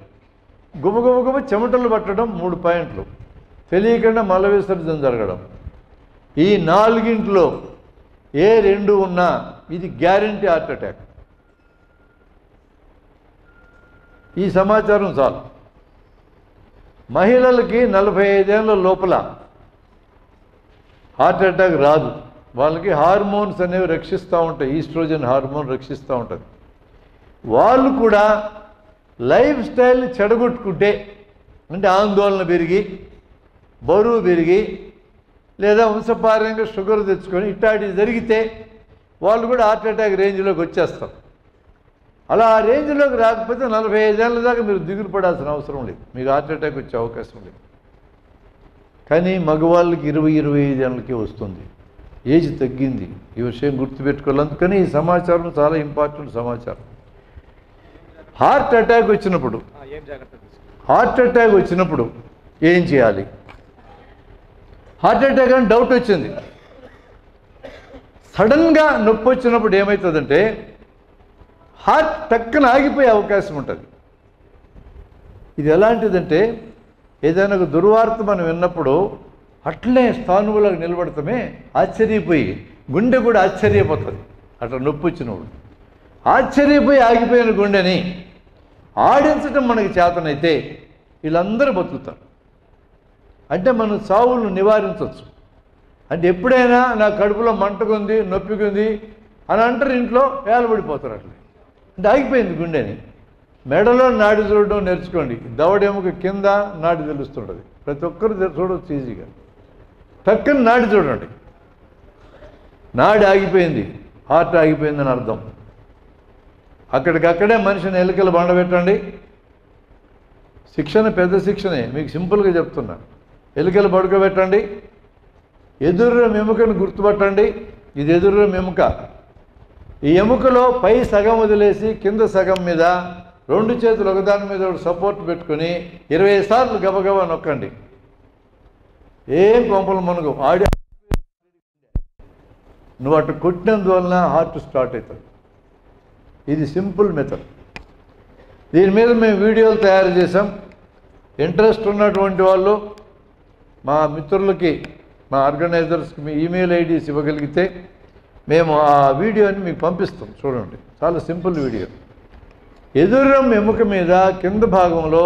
గుబగుబ చెమటలు పట్టడం 3 పాయింట్లు, తెలియకుండా మల విసర్జన జరగడం. ఈ 4గింట్లో ఏ 2 ఉన్నా ఇది గ్యారంటీ హార్ట్ అటాక్. ఈ సమాచారం చాలు. మహిళలకి 45 ఏళ్ళ లోపల హార్ట్ అటాక్ రాదు. వాళ్ళకి హార్మోన్స్ అనేవి రక్షిస్తూ ఉంటాయి, ఈస్ట్రోజన్ హార్మోన్ రక్షిస్తూ ఉంటుంది. వాళ్ళు కూడా లైఫ్ స్టైల్ని చెడగొట్టుకుంటే, అంటే ఆందోళన పెరిగి బరువు పెరిగి లేదా వంశపారంగా షుగర్ తెచ్చుకొని ఇట్లాంటివి జరిగితే వాళ్ళు కూడా హార్ట్ అటాక్ రేంజ్లోకి వచ్చేస్తారు. అలా ఆ రేంజ్లోకి రాకపోతే 45 ఏళ్ళ దాకా మీరు దిగులు పడాల్సిన అవసరం లేదు, మీకు హార్ట్ అటాక్ వచ్చే అవకాశం లేదు. కానీ మగవాళ్ళకి 20-25 ఏళ్ళకే వస్తుంది, ఏజ్ తగ్గింది. ఈ విషయం గుర్తుపెట్టుకోవాలి. అందుకని ఈ సమాచారం చాలా ఇంపార్టెంట్ సమాచారం. హార్ట్ అటాక్ వచ్చినప్పుడు ఏం చేయాలి? హార్ట్ అటాక్ అని డౌట్ వచ్చింది, సడన్గా నొప్పి వచ్చినప్పుడు ఏమవుతుందంటే హార్ట్ టక్కన ఆగిపోయే అవకాశం ఉంటుంది. ఇది ఎలాంటిదంటే ఏదైనా ఒక దుర్వార్త మనం విన్నప్పుడు అట్లే స్థానువులకు నిలబడతామే, ఆశ్చర్యపోయి గుండె కూడా ఆశ్చర్యపోతుంది. అట్లా నొప్పి వచ్చినప్పుడు ఆశ్చర్యపోయి ఆగిపోయిన గుండెని ఆడించడం మనకి చేతనైతే వీళ్ళందరూ బతుకుతారు. అంటే మనం చావులను నివారించవచ్చు. అంటే ఎప్పుడైనా నా కడుపులో మంటకుంది, నొప్పికుంది అని అంటారు, ఇంట్లో వేలబడిపోతారు. అట్లా అంటే ఆగిపోయింది గుండెని. మెడలో నాడి చూడడం నేర్చుకోండి. దవడెముక కింద నాడి తెలుస్తుంటుంది, ప్రతి ఒక్కరు చూడవచ్చు ఈజీగా. టక్కన నాడి చూడండి, నాడి ఆగిపోయింది, హార్ట్ ఆగిపోయిందని అర్థం. అక్కడికక్కడే మనిషిని ఎలుకలు బండబెట్టండి. శిక్షణ పెద్ద శిక్షణే, మీకు సింపుల్గా చెప్తున్నా. ఎలుకలు పడుకోబెట్టండి, ఎదురు ఎముకను గుర్తుపట్టండి. ఇది ఎదురు ఎముక. ఈ ఎముకలో పై సగం వదిలేసి కింద సగం మీద 2 చేతులు ఒకదాని మీద ఒకటి సపోర్ట్ పెట్టుకొని 20 సార్లు గబగబా నొక్కండి. ఏం కొంపలు మనకు ఆడి నువ్వు అటు కొట్టినందువలన హార్ట్ స్టార్ట్ అవుతుంది. ఇది సింపుల్ మెథడ్. దీని మీద మేము వీడియోలు తయారు చేసాం. ఇంట్రెస్ట్ ఉన్నటువంటి వాళ్ళు మా మిత్రులకి, మా ఆర్గనైజర్స్కి మీ ఈమెయిల్ ఐడీస్ ఇవ్వగలిగితే మేము ఆ వీడియోని మీకు పంపిస్తాం. చూడండి, చాలా సింపుల్ వీడియో. ఎదురం ఎముక మీద కింద భాగంలో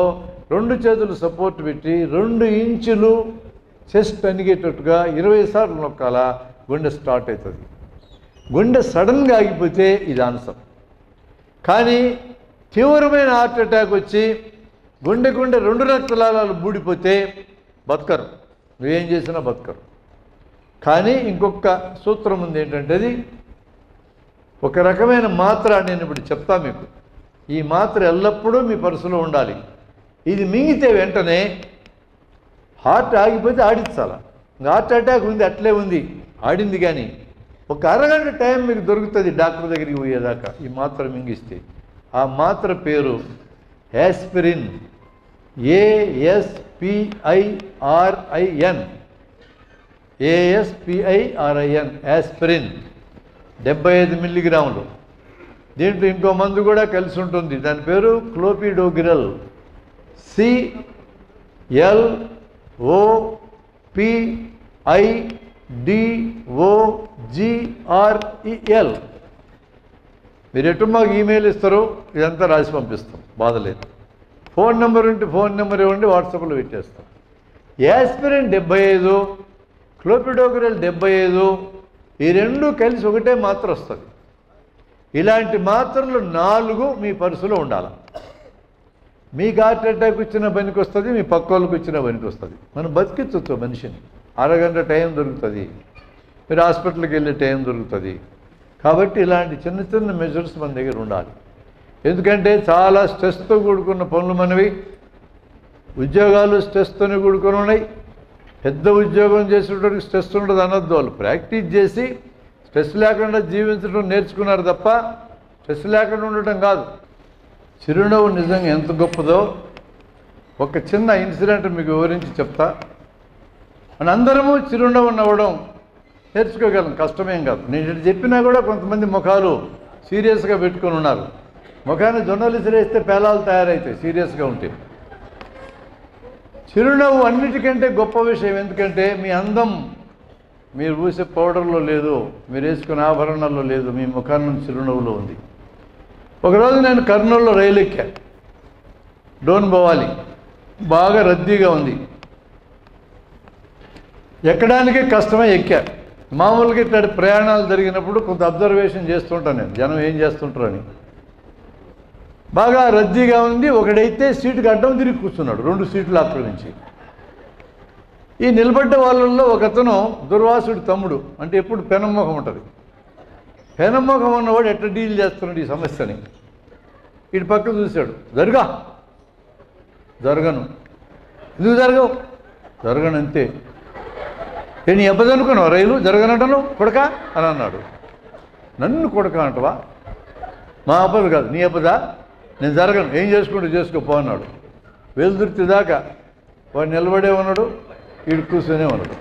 2 చేతులు సపోర్ట్ పెట్టి 2 ఇంచులు చెస్ట్ అనిగేటట్టుగా 20 సార్లు నొక్కాలా, గుండె స్టార్ట్ అవుతుంది. గుండె సడన్గా ఆగిపోతే ఇది ఆన్సర్. కానీ తీవ్రమైన హార్ట్ అటాక్ వచ్చి గుండె 2 రక్తనాళాలు బూడిపోతే బతకరు, నువ్వేం చేసినా బతకరు. కానీ ఇంకొక సూత్రం ఉంది, ఏంటంటే అది ఒక రకమైన మాత్ర. నేను ఇప్పుడు చెప్తా మీకు. ఈ మాత్ర ఎల్లప్పుడూ మీ పర్సులో ఉండాలి. ఇది మింగితే వెంటనే హార్ట్ ఆగిపోతే ఆడించాల. హార్ట్ అటాక్ ఉంది, అట్లే ఉంది, ఆడింది. కానీ ఒక అరగంట టైం మీకు దొరుకుతుంది డాక్టర్ దగ్గరికి పోయేదాకా ఈ మాత్ర మింగిస్తే. ఆ మాత్ర పేరు యాస్పిరిన్, ASPIRIN, యాస్పిరిన్ 75 మిల్లీగ్రాములు. దీంట్లో ఇంకో మందు కూడా కలిసి ఉంటుంది, దాని పేరు క్లోపిడోగ్రిల్, CLOPIDOGREL. మీరు ఎటు మాకు ఈమెయిల్ ఇస్తారు, ఇదంతా రాసి పంపిస్తాం, బాధలేదు. ఫోన్ నెంబర్ ఉంటే ఫోన్ నెంబర్ ఇవ్వండి, వాట్సాప్లో పెట్టేస్తాం. యాస్పిరిన్ 75, క్లోపిడోగ్రిల్ 75, ఈ 2 కలిసి ఒకటే మాత్ర వస్తుంది. ఇలాంటి మాత్రలు 4 మీ పర్సులో ఉండాలి. మీకు హార్ట్ అటాక్ వచ్చిన పనికి వస్తుంది, మీ పక్క వాళ్ళకి వచ్చిన పనికి వస్తుంది. మనం బతికించవచ్చు మనిషిని. అరగంట టైం దొరుకుతుంది, మీరు హాస్పిటల్కి వెళ్ళే టైం దొరుకుతుంది. కాబట్టి ఇలాంటి చిన్న చిన్న మెజర్స్ మన దగ్గర ఉండాలి. ఎందుకంటే చాలా స్ట్రెస్తో కూడుకున్న పనులు మనవి. ఉద్యోగాలు స్ట్రెస్తోనే కూడుకొని ఉన్నాయి. పెద్ద ఉద్యోగం చేసేటోడికి స్ట్రెస్ ఉండదు అనొద్దు. వాళ్ళు ప్రాక్టీస్ చేసి స్ట్రెస్ లేకుండా జీవించడం నేర్చుకున్నారు తప్ప స్ట్రెస్ లేకుండా ఉండటం కాదు. చిరునవ్వు నిజంగా ఎంత గొప్పదో ఒక చిన్న ఇన్సిడెంట్ మీకు వివరించి చెప్తా. మనందరము చిరునవ్వు నవ్వడం నేర్చుకోగలం, కష్టమేం కాదు. నేను ఇటు చెప్పినా కూడా కొంతమంది ముఖాలు సీరియస్గా పెట్టుకొని ఉన్నారు. ముఖాన్ని జొన్నలు విసిరేస్తే పేలాలు తయారవుతాయి సీరియస్గా ఉంటే. చిరునవ్వు అన్నిటికంటే గొప్ప విషయం. ఎందుకంటే మీ అందం మీరు పూసే పౌడర్లో లేదు, మీరు వేసుకునే ఆభరణాల్లో లేదు, మీ ముఖాన్ని చిరునవ్వులో ఉంది. ఒకరోజు నేను కర్నూలులో రైలు ఎక్కా, డోన్ పోవాలి, బాగా రద్దీగా ఉంది, ఎక్కడానికే కష్టమే. ఎక్కా. మామూలుగా ఇట్లాంటి ప్రయాణాలు జరిగినప్పుడు కొంత అబ్జర్వేషన్ చేస్తుంటాను నేను, జనం ఏం చేస్తుంటారని. బాగా రద్దీగా ఉంది. ఒకడైతే సీటుకి అడ్డం తిరిగి కూర్చున్నాడు, 2 సీట్లు ఆక్రమించి. ఈ నిలబడ్డ వాళ్ళల్లో ఒకతను దుర్వాసుడి తమ్ముడు, అంటే ఎప్పుడు పెనమ్మొఖం ఉంటుంది. పెనమ్మొఖం ఉన్నవాడు ఎట్లా డీల్ చేస్తున్నాడు ఈ సమస్యని. ఇటు పక్క చూశాడు, జరగను. ఎందుకు జరగవు? జరగనంతే. నేను ఎబ్బదనుకున్నావు, రైలు జరగనంటను కొడక అని అన్నాడు. నన్ను కొడక అంటవా? మా అబ్బది కాదు, నీ అబ్బదా? నేను జరగను, ఏం చేసుకుంటూ చేసుకోపో అన్నాడు. వెలుదుర్తి దాకా వాడు నిలబడే ఉన్నాడు, వీడు కూర్చొనే ఉన్నాడు.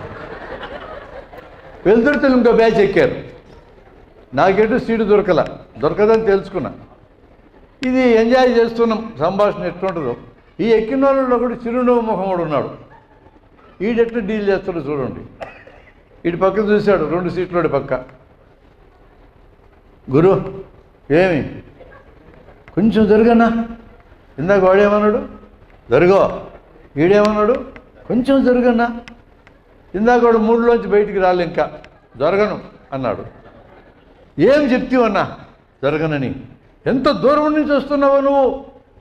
వెలుదుర్తిలు ఇంకో బ్యాచ్ ఎక్కారు. నాకెటు సీటు దొరకదని తెలుసుకున్నా. ఇది ఎంజాయ్ చేస్తున్నాం, సంభాషణ ఎట్లుంటుందో. ఈ ఎక్కిన వాళ్ళలో కూడా చిరునవ్వు ముఖముడు ఉన్నాడు. ఈడెట్లా డీల్ చేస్తాడో చూడండి. ఇటు పక్క చూశాడు, 2 సీట్లోడి పక్క. గురు ఏమి కొంచెం జరగనా? ఇందాక వాడేమన్నాడు? జరుగో. ఈడేమన్నాడు? కొంచెం జరగనా? ఇందాక వాడు 3లోంచి బయటికి రాలే, ఇంకా జరగను అన్నాడు. ఏం చెప్తావన్నా జరగనని? ఎంత దూరం నుంచి వస్తున్నావు నువ్వు?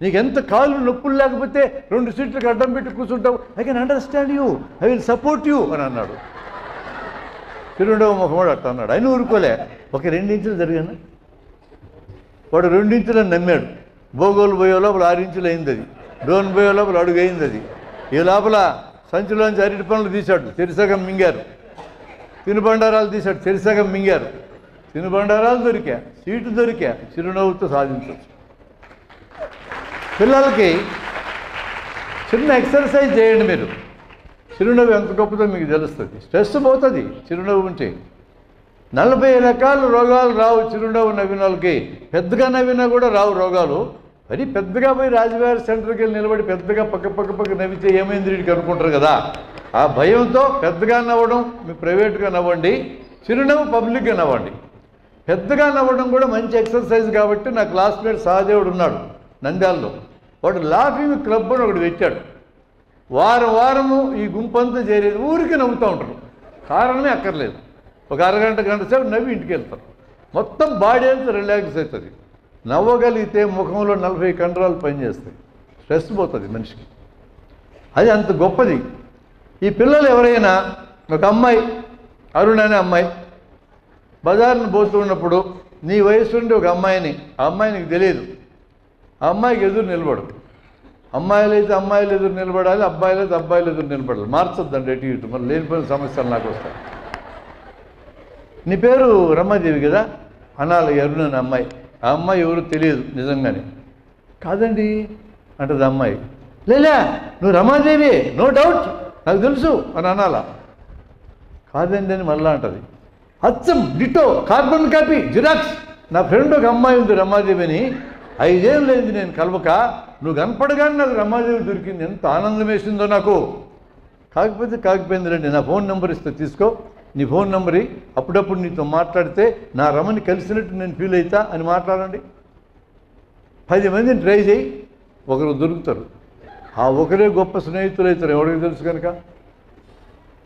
నీకు ఎంత కాళ్ళు నొప్పులు లేకపోతే 2 సీట్లకు అడ్డం పెట్టి కూర్చుంటావు. I can understand you, I will support you అని అన్నాడు. చిరునవ్వు ముఖమాడు అట్లా అన్నాడు. ఆయన ఊరుకోలే. ఒక 2 ఇంచులు జరిగాను. వాడు 2 ఇంచులని నమ్మాడు. భోగోలు పోయే లోపల 6 ఇంచులు అయింది అది. డోన్ పోయే లోపల అడుగు అయింది అది. ఈ లోపల సంచిలోంచి అరటి పనులు తీశాడు, తెరిసగం మింగారు. తినుబండారాలు తీశాడు, తెరిసగం మింగారు. తినుబండారాలు దొరికా, సీటు దొరికా, చిరునవ్వుతో సాధించవచ్చు. పిల్లలకి చిన్న ఎక్సర్సైజ్ చేయండి మీరు. చిరునవ్వు ఎంత గొప్పదో మీకు తెలుస్తుంది. స్ట్రెస్ పోతుంది చిరునవ్వు ఉంటే. 40 రకాల రోగాలు రావు చిరునవ్వు నవ్విన వాళ్ళకి. పెద్దగా నవ్వినా కూడా రావు రోగాలు. మరి పెద్దగా పోయి రాజువారి సెంటర్కి వెళ్ళి నిలబడి పెద్దగా పక్క నవ్వితే ఏమైంది వీడికి అనుకుంటారు కదా. ఆ భయంతో పెద్దగా నవ్వడం మీ ప్రైవేట్గా నవ్వండి, చిరునవ్వు పబ్లిక్గా నవ్వండి. పెద్దగా నవ్వడం కూడా మంచి ఎక్సర్సైజ్ కాబట్టి నా క్లాస్మేట్ సహదేవుడు ఉన్నాడు నంద్యాలలో. వాడు లాఫింగ్ క్లబ్ అని ఒకటి పెట్టాడు. వారము ఈ గుంపంతా చేరేది ఊరికి నవ్వుతూ ఉంటారు, కారణమే అక్కర్లేదు. ఒక అరగంట గంట సేపు నవ్వి ఇంటికి వెళ్తారు. మొత్తం బాడీ అంతా రిలాక్స్ అవుతుంది. నవ్వగలిగితే ముఖంలో 40 కండరాలు పనిచేస్తాయి, స్ట్రెస్ పోతుంది మనిషికి. అది అంత గొప్పది. ఈ పిల్లలు ఎవరైనా, ఒక అమ్మాయి అరుణ అనే అమ్మాయి బజార్ను పోతూ ఉన్నప్పుడు నీ వయసు ఉండి ఒక అమ్మాయిని, ఆ అమ్మాయి నీకు తెలియదు, ఆ అమ్మాయికి ఎదురు నిలబడు. అమ్మాయిలైతే అమ్మాయిలు ఎదురు నిలబడాలి, అబ్బాయిలైతే అబ్బాయిలు ఎదురు నిలబడాలి. మార్చొద్దండి ఎటు ఇటు, మరి లేనిపోయిన సమస్యలు నాకు వస్తాయి. నీ పేరు రమాదేవి కదా అనాలి అరుణ అనే అమ్మాయి. ఆ అమ్మాయి ఎవరు తెలియదు నిజంగానే. కాదండి అంటది అమ్మాయి. లేలే నువ్వు రమాదేవి, నో డౌట్, నాకు తెలుసు అని అనాలా. కాదండి అని మళ్ళా అంటది. అచ్చం డిటో, కార్బన్ కాపీ, జిరాక్స్. నా ఫ్రెండ్ ఒక అమ్మాయి ఉంది రమాదేవి అని, 5 ఏళ్ళు అయింది నేను కలవక, నువ్వు కనపడగానే నాకు రమాదేవి దొరికింది, ఎంత ఆనందం వేసిందో నాకు. కాకపోయింది రండి, నా ఫోన్ నెంబర్ ఇస్తే తీసుకో, నీ ఫోన్ నెంబర్ అప్పుడప్పుడు నీతో మాట్లాడితే నా రమని కలిసినట్టు నేను ఫీల్ అవుతా అని మాట్లాడండి. 10 మందిని ట్రై చేయి, ఒకరు దొరుకుతారు. ఆ ఒకరే గొప్ప స్నేహితులు అవుతారు, ఎవరికి తెలుసు కనుక.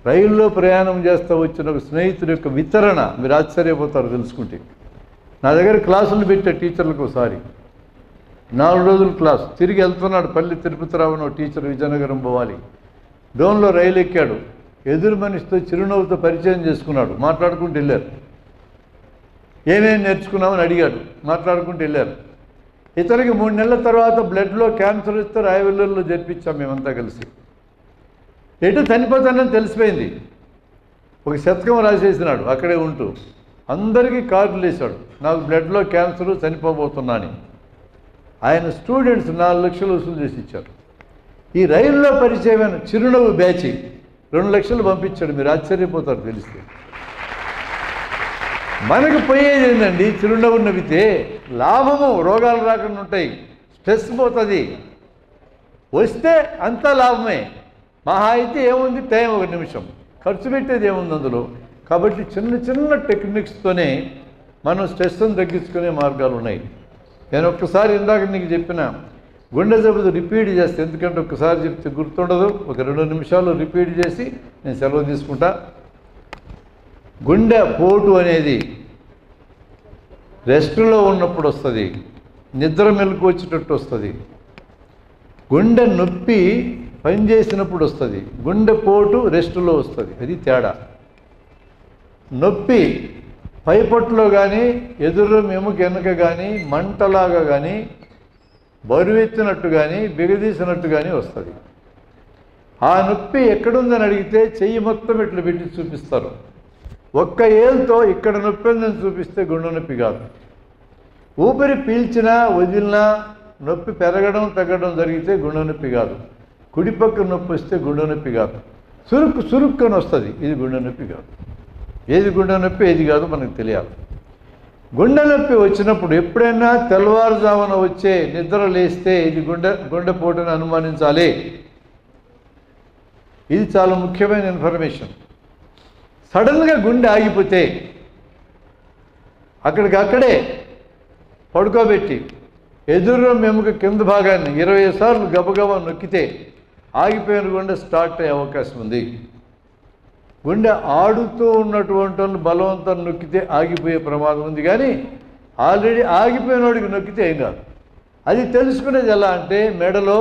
రైల్లో ప్రయాణం చేస్తూ వచ్చిన ఒక స్నేహితుడి యొక్క వితరణ మీరు ఆశ్చర్యపోతారు తెలుసుకుంటే. నా దగ్గర క్లాసులు పెట్టే టీచర్లకు ఒకసారి 4 రోజుల క్లాస్, తిరిగి వెళ్తున్నాడు పల్లి తిరుపతిరావు అని టీచర్ విజయనగరం పోవాలి. డోన్లో రైలు ఎక్కాడు, ఎదురు మనిషితో చిరునవ్వుతో పరిచయం చేసుకున్నాడు, మాట్లాడుకుంటూ వెళ్ళారు. ఏమేమి నేర్చుకున్నామని అడిగాడు, మాట్లాడుకుంటూ వెళ్ళారు. ఇతనికి 3 నెలల తర్వాత బ్లడ్లో క్యాన్సర్ ఇస్తే రాయవెల్లూరులో జరిపించాం మేమంతా కలిసి. ఎటు చనిపోతానని తెలిసిపోయింది. ఒక శతకం రాసేసినాడు అక్కడే ఉంటూ, అందరికీ కార్డులు వేశాడు, నాకు బ్లడ్లో క్యాన్సరు, చనిపోబోతున్నాను. ఆయన స్టూడెంట్స్ 4 లక్షలు వసూలు చేసి ఇచ్చారు. ఈ రైల్లో పరిచయమైన చిరునవ్వు బ్యాచి 2 లక్షలు పంపించాడు. మీరు ఆశ్చర్యపోతారు తెలిస్తే. మనకు పోయేది ఏంటండి, చిరునవ్వు నవ్వితే లాభము, రోగాలు రాకుండా ఉంటాయి, స్ట్రెస్ పోతుంది. వస్తే అంతా లాభమే. మహా అయితే ఏముంది, టైం 1 నిమిషం, ఖర్చు పెట్టేది ఏముంది అందులో. కాబట్టి చిన్న టెక్నిక్స్తోనే మనం స్ట్రెస్ని తగ్గించుకునే మార్గాలు ఉన్నాయి. నేను ఒక్కసారి ఇందాక నీకు చెప్పిన గుండె జబ్బులు రిపీట్ చేస్తే, ఎందుకంటే ఒక్కసారి చెప్తే గుర్తుండదు, ఒక 2 నిమిషాలు రిపీట్ చేసి నేను సెలవు తీసుకుంటా. గుండె పోటు అనేది రెస్ట్లో ఉన్నప్పుడు వస్తుంది, నిద్ర మెలకు వచ్చేటట్టు వస్తుంది. గుండె నొప్పి పనిచేసినప్పుడు వస్తుంది. గుండె పోటు రెస్టులో వస్తుంది. అది తేడా. నొప్పి పైపొట్టులో కానీ ఎదురు ఎముక వెనుక కానీ మంటలాగా కానీ బరువెత్తినట్టు కానీ బిగదీసినట్టు కానీ వస్తుంది. ఆ నొప్పి ఎక్కడుందని అడిగితే చెయ్యి మొత్తం ఇట్లా పెట్టి చూపిస్తారు. ఒక్క ఏళ్ళతో ఇక్కడ నొప్పి ఉందని చూపిస్తే గుండె నొప్పి కాదు. ఊపిరి పీల్చినా వదిలినా నొప్పి పెరగడం తగ్గడం జరిగితే గుండె నొప్పి కాదు. కుడిపక్క నొప్పి వస్తే గుండె నొప్పి కాదు. సురుక్కని వస్తుంది, ఇది గుండె నొప్పి కాదు. ఏది గుండె నొప్పి ఏది కాదు మనకు తెలియాలి. గుండె నొప్పి వచ్చినప్పుడు ఎప్పుడైనా తెల్లవారుజామున వచ్చే నిద్ర లేస్తే ఇది గుండెపోటుని అనుమానించాలి. ఇది చాలా ముఖ్యమైన ఇన్ఫర్మేషన్. సడన్గా గుండె ఆగిపోతే అక్కడికక్కడే పడుకోబెట్టి ఎదురు ఎముక కింద భాగాన్ని 20 సార్లు గబగబా నొక్కితే ఆగిపోయిన గుండె స్టార్ట్ అయ్యే అవకాశం ఉంది. గుండె ఆడుతూ ఉన్నటువంటి వాళ్ళు బలవంతం నొక్కితే ఆగిపోయే ప్రమాదం ఉంది. కానీ ఆల్రెడీ ఆగిపోయిన వాడికి నొక్కితే ఏం కాదు. అది తెలుసుకునేది ఎలా అంటే మెడలో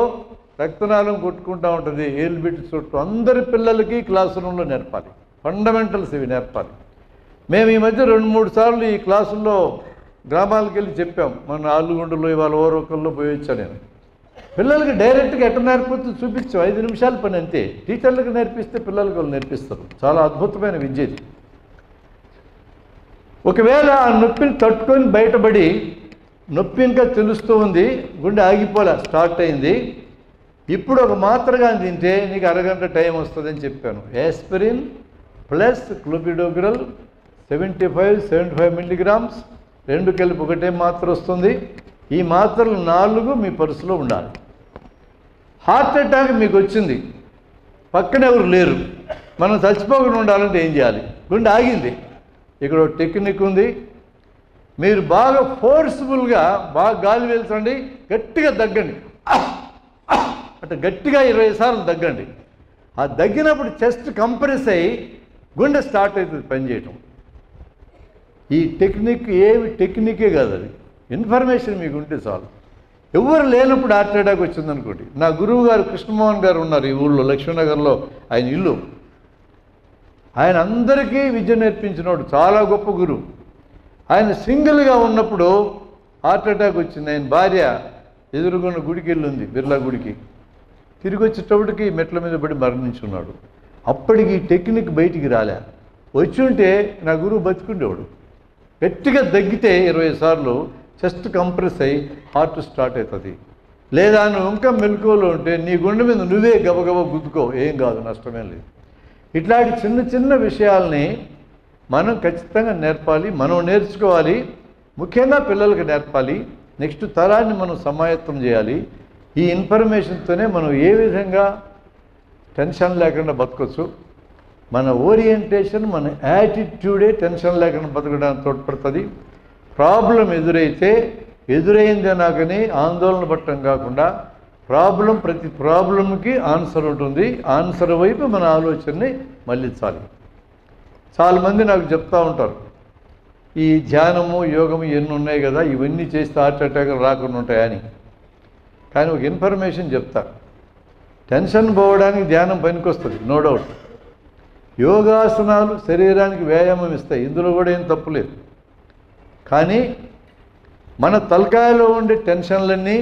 రక్తనాళం కొట్టుకుంటూ ఉంటుంది, ఏళ్ళు పెట్టి చుట్టూ. అందరి పిల్లలకి క్లాస్ రూమ్లో నేర్పాలి. ఫండమెంటల్స్ ఇవి నేర్పాలి. మేము ఈ మధ్య 2-3 సార్లు ఈ క్లాసుల్లో గ్రామాలకు వెళ్ళి చెప్పాం. మన ఆలుగుండలో ఇవాళ ఓరొకల్లో పోయి వచ్చా నేను. పిల్లలకి డైరెక్ట్గా ఎట్లా నేర్పుతూ చూపించాం. 5 నిమిషాల పని అంతే. టీచర్లకు నేర్పిస్తే పిల్లలకి వాళ్ళు నేర్పిస్తారు. చాలా అద్భుతమైన విద్య ఇది. ఒకవేళ ఆ నొప్పిని తట్టుకొని బయటపడి నొప్పి ఇంకా తెలుస్తూ ఉంది, గుండె ఆగిపోలే, స్టార్ట్ అయింది, ఇప్పుడు ఒక మాత్రగా తింటే నీకు అరగంట టైం వస్తుందని చెప్పాను. యాస్పిరిన్ ప్లస్ క్లోపిడోగ్రల్ 75 మిల్లీగ్రామ్స్ 2 కలిపి ఒకటే మాత్ర వస్తుంది. ఈ మాత్రలు 4 మీ పర్సులో ఉండాలి. హార్ట్ అటాక్ మీకు వచ్చింది, పక్కన ఎవరు లేరు, మనం చచ్చిపోకుండా ఉండాలంటే ఏం చేయాలి? గుండె ఆగింది, ఇక్కడ టెక్నిక్ ఉంది. మీరు బాగా ఫోర్స్ఫుల్గా బాగా గాలి పీల్చండి, గట్టిగా దగ్గండి, అటు గట్టిగా 20 సార్లు దగ్గండి. ఆ దగ్గినప్పుడు చెస్ట్ కంప్రెస్ అయ్యి గుండె స్టార్ట్ అవుతుంది పనిచేయటం. ఈ టెక్నిక్ ఏమి టెక్నికే కాదు, అది ఇన్ఫర్మేషన్ మీకు ఉంటే చాలు. ఎవరు లేనప్పుడు హార్ట్ అటాక్ వచ్చిందనుకోండి. నా గురువు గారు కృష్ణమోహన్ గారు ఉన్నారు ఈ ఊళ్ళో, లక్ష్మీనగర్లో ఆయన ఇల్లు. ఆయన అందరికీ విద్య నేర్పించినోడు, చాలా గొప్ప గురువు. ఆయన సింగిల్గా ఉన్నప్పుడు హార్ట్ అటాక్ వచ్చింది. ఆయన భార్య ఎదురుగున్న గుడికి వెళ్ళింది, బిర్లా గుడికి. తిరిగి వచ్చేటప్పటికి మెట్ల మీద పడి మరణించున్నాడు. అప్పటికి ఈ టెక్నిక్ బయటికి రాలే. వచ్చి ఉంటే నా గురువు బతుకుండేవాడు. గట్టిగా దగ్గితే 20 సార్లు చెస్ట్ కంప్రెస్ అయ్యి హార్ట్ స్టార్ట్ అవుతుంది. లేదా నువ్వు ఇంకా మెలకువలో ఉంటే నీ గుండె మీద నువ్వే గబగబా గుద్దుకో, ఏం కాదు, నష్టమేం లేదు. ఇట్లాంటి చిన్న చిన్న విషయాల్ని మనం ఖచ్చితంగా నేర్పాలి, మనం నేర్చుకోవాలి. ముఖ్యంగా పిల్లలకు నేర్పాలి. నెక్స్ట్ తరాన్ని మనం సమాయత్తం చేయాలి. ఈ ఇన్ఫర్మేషన్తోనే మనం ఏ విధంగా టెన్షన్ లేకుండా బతకొచ్చు. మన ఓరియంటేషన్, మన యాటిట్యూడే టెన్షన్ లేకుండా బతకడానికి తోడ్పడుతుంది. ప్రాబ్లం ఎదురైతే ఎదురైందే నాకని ఆందోళన పట్టడం కాకుండా ప్రతి ప్రాబ్లంకి ఆన్సర్ ఉంటుంది. ఆన్సర్ వైపు మన ఆలోచనని మళ్ళించాలి. చాలామంది నాకు చెప్తూ ఉంటారు, ఈ ధ్యానము యోగము ఇవన్నీ ఉన్నాయి కదా, ఇవన్నీ చేస్తే హార్ట్ అటాక్ రాకుండా ఉంటాయని. కానీ ఒక ఇన్ఫర్మేషన్ చెప్తా, టెన్షన్ పోవడానికి ధ్యానం పనికొస్తుంది, నో డౌట్. యోగాసనాలు శరీరానికి వ్యాయామం ఇస్తాయి, ఇందులో కూడా ఏం తప్పులేదు. కానీ మన తలకాయలో ఉండే టెన్షన్లన్నీ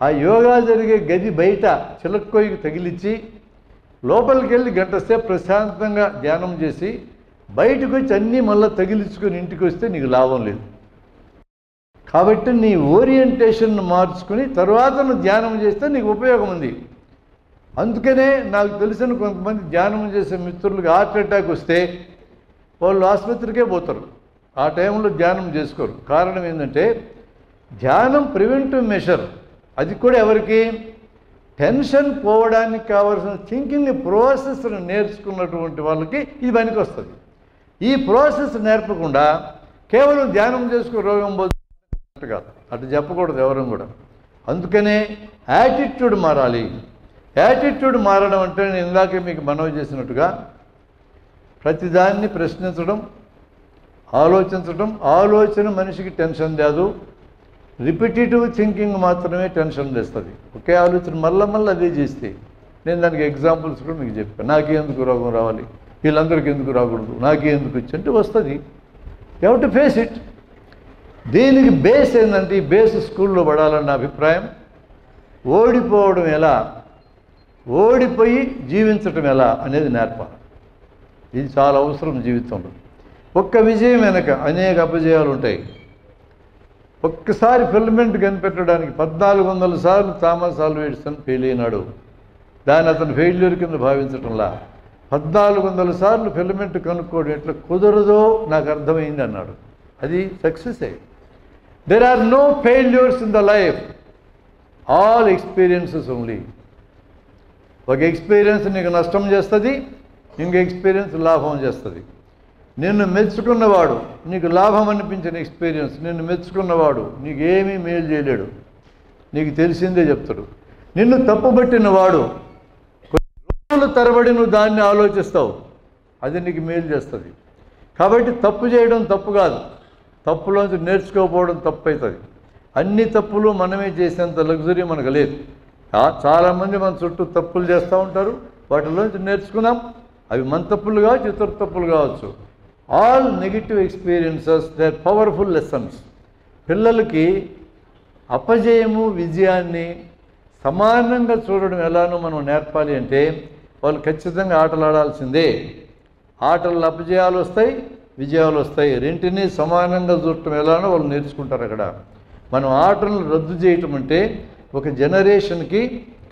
ఆ యోగా జరిగే గది బయట చిలక్కోయికి తగిలించి లోపలికి వెళ్ళి గంట సేపు ప్రశాంతంగా ధ్యానం చేసి బయటకు వచ్చి అన్నీ మళ్ళీ తగిలించుకొని ఇంటికి వస్తే నీకు లాభం లేదు. కాబట్టి నీ ఓరియంటేషన్ను మార్చుకుని తర్వాత నువ్వు ధ్యానం చేస్తే నీకు ఉపయోగం ఉంది. అందుకనే నాకు తెలిసిన కొంతమంది ధ్యానం చేసే మిత్రులకు హార్ట్ అటాక్ వస్తే వాళ్ళు ఆసుపత్రికే పోతారు, ఆ టైంలో ధ్యానం చేసుకోరు. కారణం ఏంటంటే ధ్యానం ప్రివెంటివ్ మెషర్. అది కూడా ఎవరికి? టెన్షన్ పోవడానికి కావాల్సిన థింకింగ్ ప్రాసెస్ను నేర్చుకున్నటువంటి వాళ్ళకి ఇది పనికి వస్తుంది. ఈ ప్రాసెస్ నేర్పకుండా కేవలం ధ్యానం చేసుకుని రోగం పోతుంది కాదు, అటు చెప్పకూడదు ఎవరం కూడా. అందుకనే యాటిట్యూడ్ మారాలి. యాటిట్యూడ్ మారడం అంటే నేను ఇందాకే మీకు మనవి చేసినట్టుగా ప్రతిదాన్ని ప్రశ్నించడం, ఆలోచించడం. ఆలోచన మనిషికి టెన్షన్ లేదు. రిపిటేటివ్ థింకింగ్ మాత్రమే టెన్షన్ తెస్తుంది. ఒకే ఆలోచన మళ్ళీ అదే చేస్తే. నేను దానికి ఎగ్జాంపుల్స్ కూడా మీకు చెప్పాను. నాకే ఎందుకు రోగం రావాలి, వీళ్ళందరికీ ఎందుకు రాకూడదు, నాకే ఎందుకు వచ్చి అంటే వస్తుంది. You have to face it. దీనికి బేస్ ఏంటంటే ఈ బేస్ స్కూల్లో పడాలన్న అభిప్రాయం. ఓడిపోవడం ఎలా, ఓడిపోయి జీవించటం ఎలా అనేది నేర్పాలి. ఇది చాలా అవసరం జీవితంలో. ఒక్క విజయం వెనక అనేక అపజయాలు ఉంటాయి. ఒక్కసారి ఫిల్మెంట్ కనిపెట్టడానికి 1400 సార్లు థామస్ ఆల్వా ఎడిసన్ ఫెయిల్ అయినాడు. దాన్ని అతను ఫెయిల్యూర్ కింద భావించటంలా 1400 సార్లు ఫిలమెంట్ కనుక్కోవడం ఎట్లా కుదరదో నాకు అర్థమైంది అన్నాడు. అది సక్సెసే. There are no failures in the life, all experiences only. ఒక ఎక్స్పీరియన్స్ నీకు నష్టం చేస్తుంది, ఇంకో ఎక్స్పీరియన్స్ లాభం చేస్తుంది. నిన్ను మెచ్చుకున్నవాడు, నీకు లాభం అనిపించిన ఎక్స్పీరియన్స్, నిన్ను మెచ్చుకున్నవాడు నీకు ఏమీ మేలు చేయలేడు, నీకు తెలిసిందే చెప్తాడు. నిన్ను తప్పుబట్టినవాడు రోజుల తరబడి నువ్వు దాన్ని ఆలోచిస్తావు, అది నీకు మేలు చేస్తుంది. కాబట్టి తప్పు చేయడం తప్పు కాదు, తప్పులోంచి నేర్చుకోకపోవడం తప్పు అవుతుంది. అన్ని తప్పులు మనమే చేసేంత లగ్జరీ మనకు లేదు. చాలామంది మన చుట్టూ తప్పులు చేస్తూ ఉంటారు, వాటిలోంచి నేర్చుకున్నాం. అవి మన తప్పులు కావచ్చు, ఇతర తప్పులు కావచ్చు. All negative experiences they are powerful lessons. పిల్లలకి అపజయము విజయాన్ని సమానంగా చూడడం ఎలానో మనం నేర్పాలి అంటే వాళ్ళు ఖచ్చితంగా ఆటలు ఆడాల్సిందే. ఆటల్లో అపజయాలు వస్తాయి, విజయాలు వస్తాయి. రెంటిని సమానంగా చూడటం ఎలానో వాళ్ళు నేర్చుకుంటారు. అక్కడ మనం ఆటలను రద్దు చేయటం అంటే ఒక జనరేషన్కి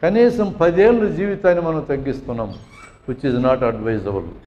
కనీసం 10 ఏళ్ళ జీవితాన్ని మనం తగ్గిస్తున్నాం, విచ్ ఈజ్ నాట్ అడ్వైజబుల్.